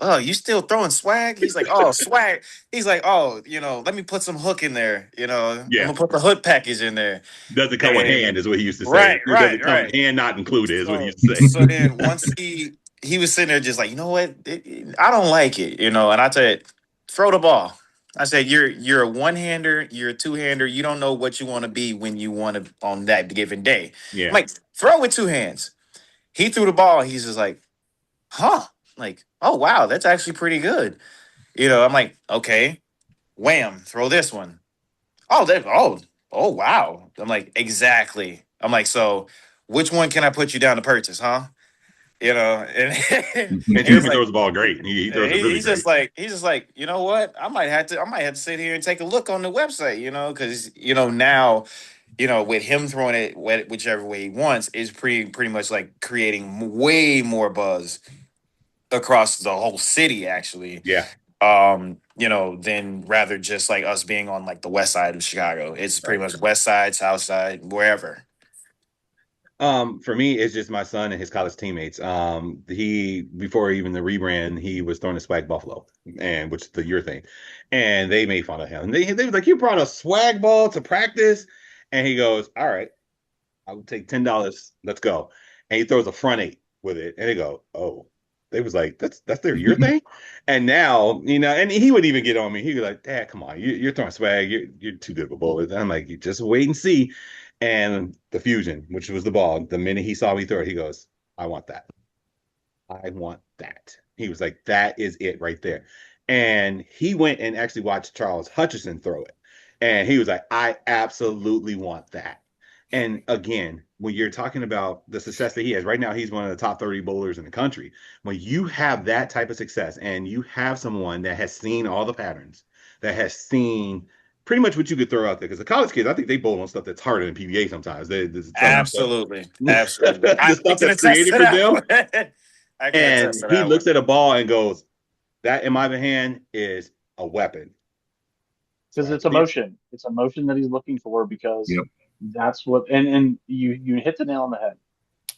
oh, you still throwing swag? He's like, oh, swag. He's like, oh, let me put some hook in there. I'm Yeah. gonna put the hook package in there. Doesn't come with And hand is what he used to say. right, It right, doesn't come right. hand not included is what he So used to say. so then once he was sitting there just like, you know what? I don't like it, and I said, throw the ball. I said, you're a one-hander, you're a two-hander, you don't know what you want to be when you want to on that given day. I'm Yeah. like, throw with two hands. He threw the ball, he's just like, huh? Like, oh wow, that's actually pretty good. I'm like, okay, wham, throw this one. Oh wow. I'm like, exactly. I'm like, so which one can I put you down to purchase, huh? And And he was Jimmy like, throws the ball great. He throws it really great. he's just like, you know what? I might have to sit here and take a look on the website, because now, with him throwing it whichever way he wants is pretty much like creating way more buzz across the whole city, actually. Yeah. Than rather just like us being on like the west side of Chicago. It's pretty Right. much west side, south side, wherever. For me, it's just my son and his college teammates. He before even the rebrand, he was throwing a swag buffalo, and which is the year thing, and they made fun of him. They was like, "You brought a swag ball to practice," and he goes, "All right, I'll take $10. Let's go." And he throws a front eight with it, and they go, "Oh." They was like, "That's their year thing," and now and he would even get on me. He was like, "Dad, come on, you're throwing swag. You're too good of a bowler." And I'm like, "You just wait and see." And the fusion, which was the ball, the minute he saw me throw it, he goes, "I want that. I want that." He was like, "That is it right there." And he went and actually watched Charles Hutchison throw it. And he was like, "I absolutely want that." And again, when you're talking about the success that he has right now, he's one of the top 30 bowlers in the country. When you have that type of success and you have someone that has seen all the patterns, that has seen pretty much what you could throw out there, because the college kids, I think they bowl on stuff that's harder than PBA sometimes. Some of the stuff, Absolutely, absolutely. the I stuff can that's attest created to for that them. one. I can attest And to he that looks one. at a ball and goes, "That in my hand is a weapon." So Because I it's believe, emotion. It's emotion that he's looking for because Yep. that's what and you hit the nail on the head.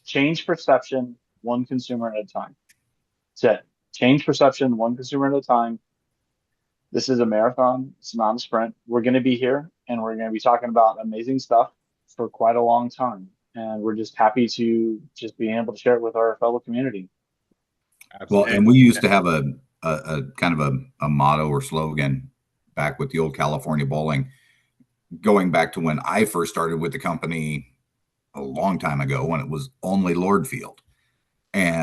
Change perception one consumer at a time. That's it. Change perception one consumer at a time. This is a marathon. It's not a sprint. We're going to be here and we're going to be talking about amazing stuff for quite a long time. And we're just happy to just be able to share it with our fellow community. Well, absolutely. and we used to have a kind of a motto or slogan back with the old California bowling, going back to when I first started with the company a long time ago when it was only Lordfield.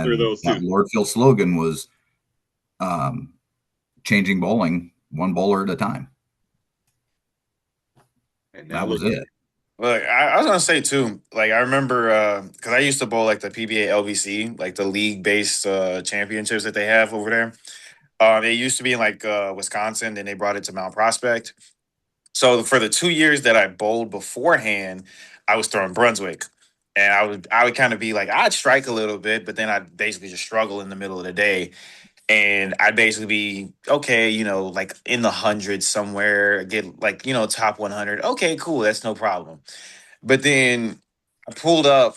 Through And those that two. Lordfield slogan was um, changing bowling one bowler at a time. And now That was look at it. it. Look, I was gonna say too. Like I remember, because I used to bowl like the PBA LVC, like the league-based championships that they have over there. It used to be in like Wisconsin, then they brought it to Mount Prospect. So for the 2 years that I bowled beforehand, I was throwing Brunswick, and I would kind of be like I'd strike a little bit, but then I'd basically just struggle in the middle of the day, and I'd basically be okay, like in the hundreds somewhere, get like top 100. Okay, cool, that's no problem. But then I pulled up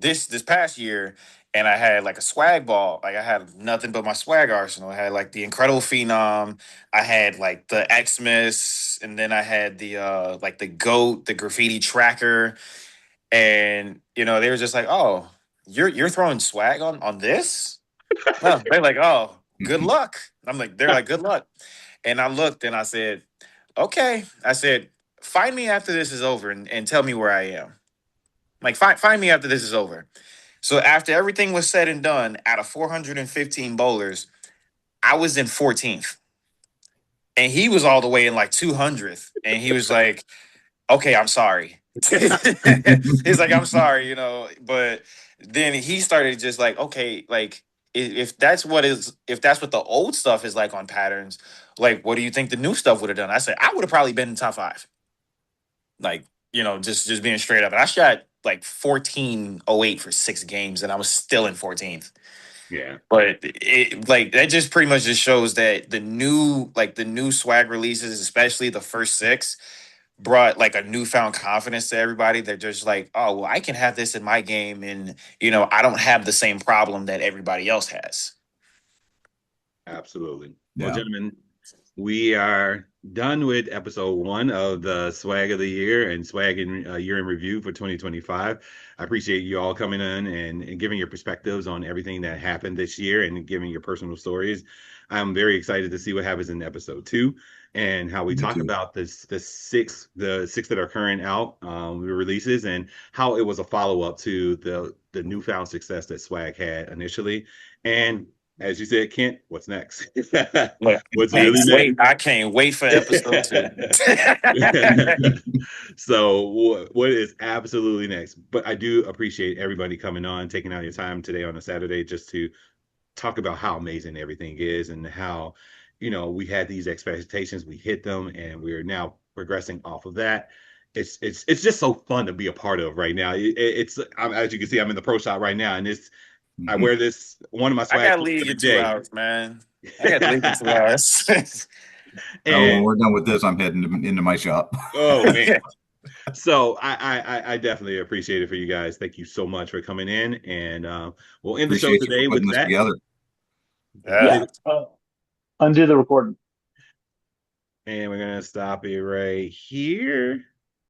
this past year and I had like a swag ball. Like I had nothing but my swag arsenal. I had like the Incredible Phenom, I had like the Xmas, and then I had the like the GOAT, the graffiti tracker. And they were just like, "Oh, you're throwing swag on this?" Oh, they're like, "Oh, good luck." They're like, "Good luck." And I looked and I said, "Okay." I said, "Find me after this is over and tell me where I am." Like, find me after this is over. So after everything was said and done, out of 415 bowlers, I was in 14th, and he was all the way in like 200th, and he was like, "Okay, I'm sorry." He's like, "I'm sorry," but then he started just like, "Okay, like if that's what the old stuff is like on patterns, like what do you think the new stuff would have done?" I said, "I would have probably been in top five." Like, just being straight up. And I shot like 1408 for 6 games and I was still in 14th. Yeah. But it like that just pretty much just shows that the new swag releases, especially the first six, brought like a newfound confidence to everybody. They're just like, oh well, I can have this in my game, and I don't have the same problem that everybody else has. Absolutely. Well, Yeah. gentlemen, we are done with episode 1 of the Swag of the Year and Swag in Year in Review for 2025. I appreciate you all coming in and giving your perspectives on everything that happened this year and giving your personal stories. I'm very excited to see what happens in episode 2 and how we Me talk too. about the six that are current out releases, and how it was a follow-up to the newfound success that Swag had initially. And as you said, Kent, what's next? Look, What's really I can't wait for episode 2. next? So, what is absolutely next? But I do appreciate everybody coming on, taking out your time today on a Saturday just to talk about how amazing everything is and how, we had these expectations, we hit them, and we're now progressing off of that. It's just so fun to be a part of right now. As you can see, I'm in the pro shop right now, and I wear this one of my I swag gotta leave every in 2 day. hours, man. I gotta leave in 2 hours. When And we're done with this, I'm heading into my shop. oh man. So I definitely appreciate it for you guys. Thank you so much for coming in, and we'll end the show Appreciate you for today putting with this that. together. Yeah. Undo the recording. And we're gonna stop it right here.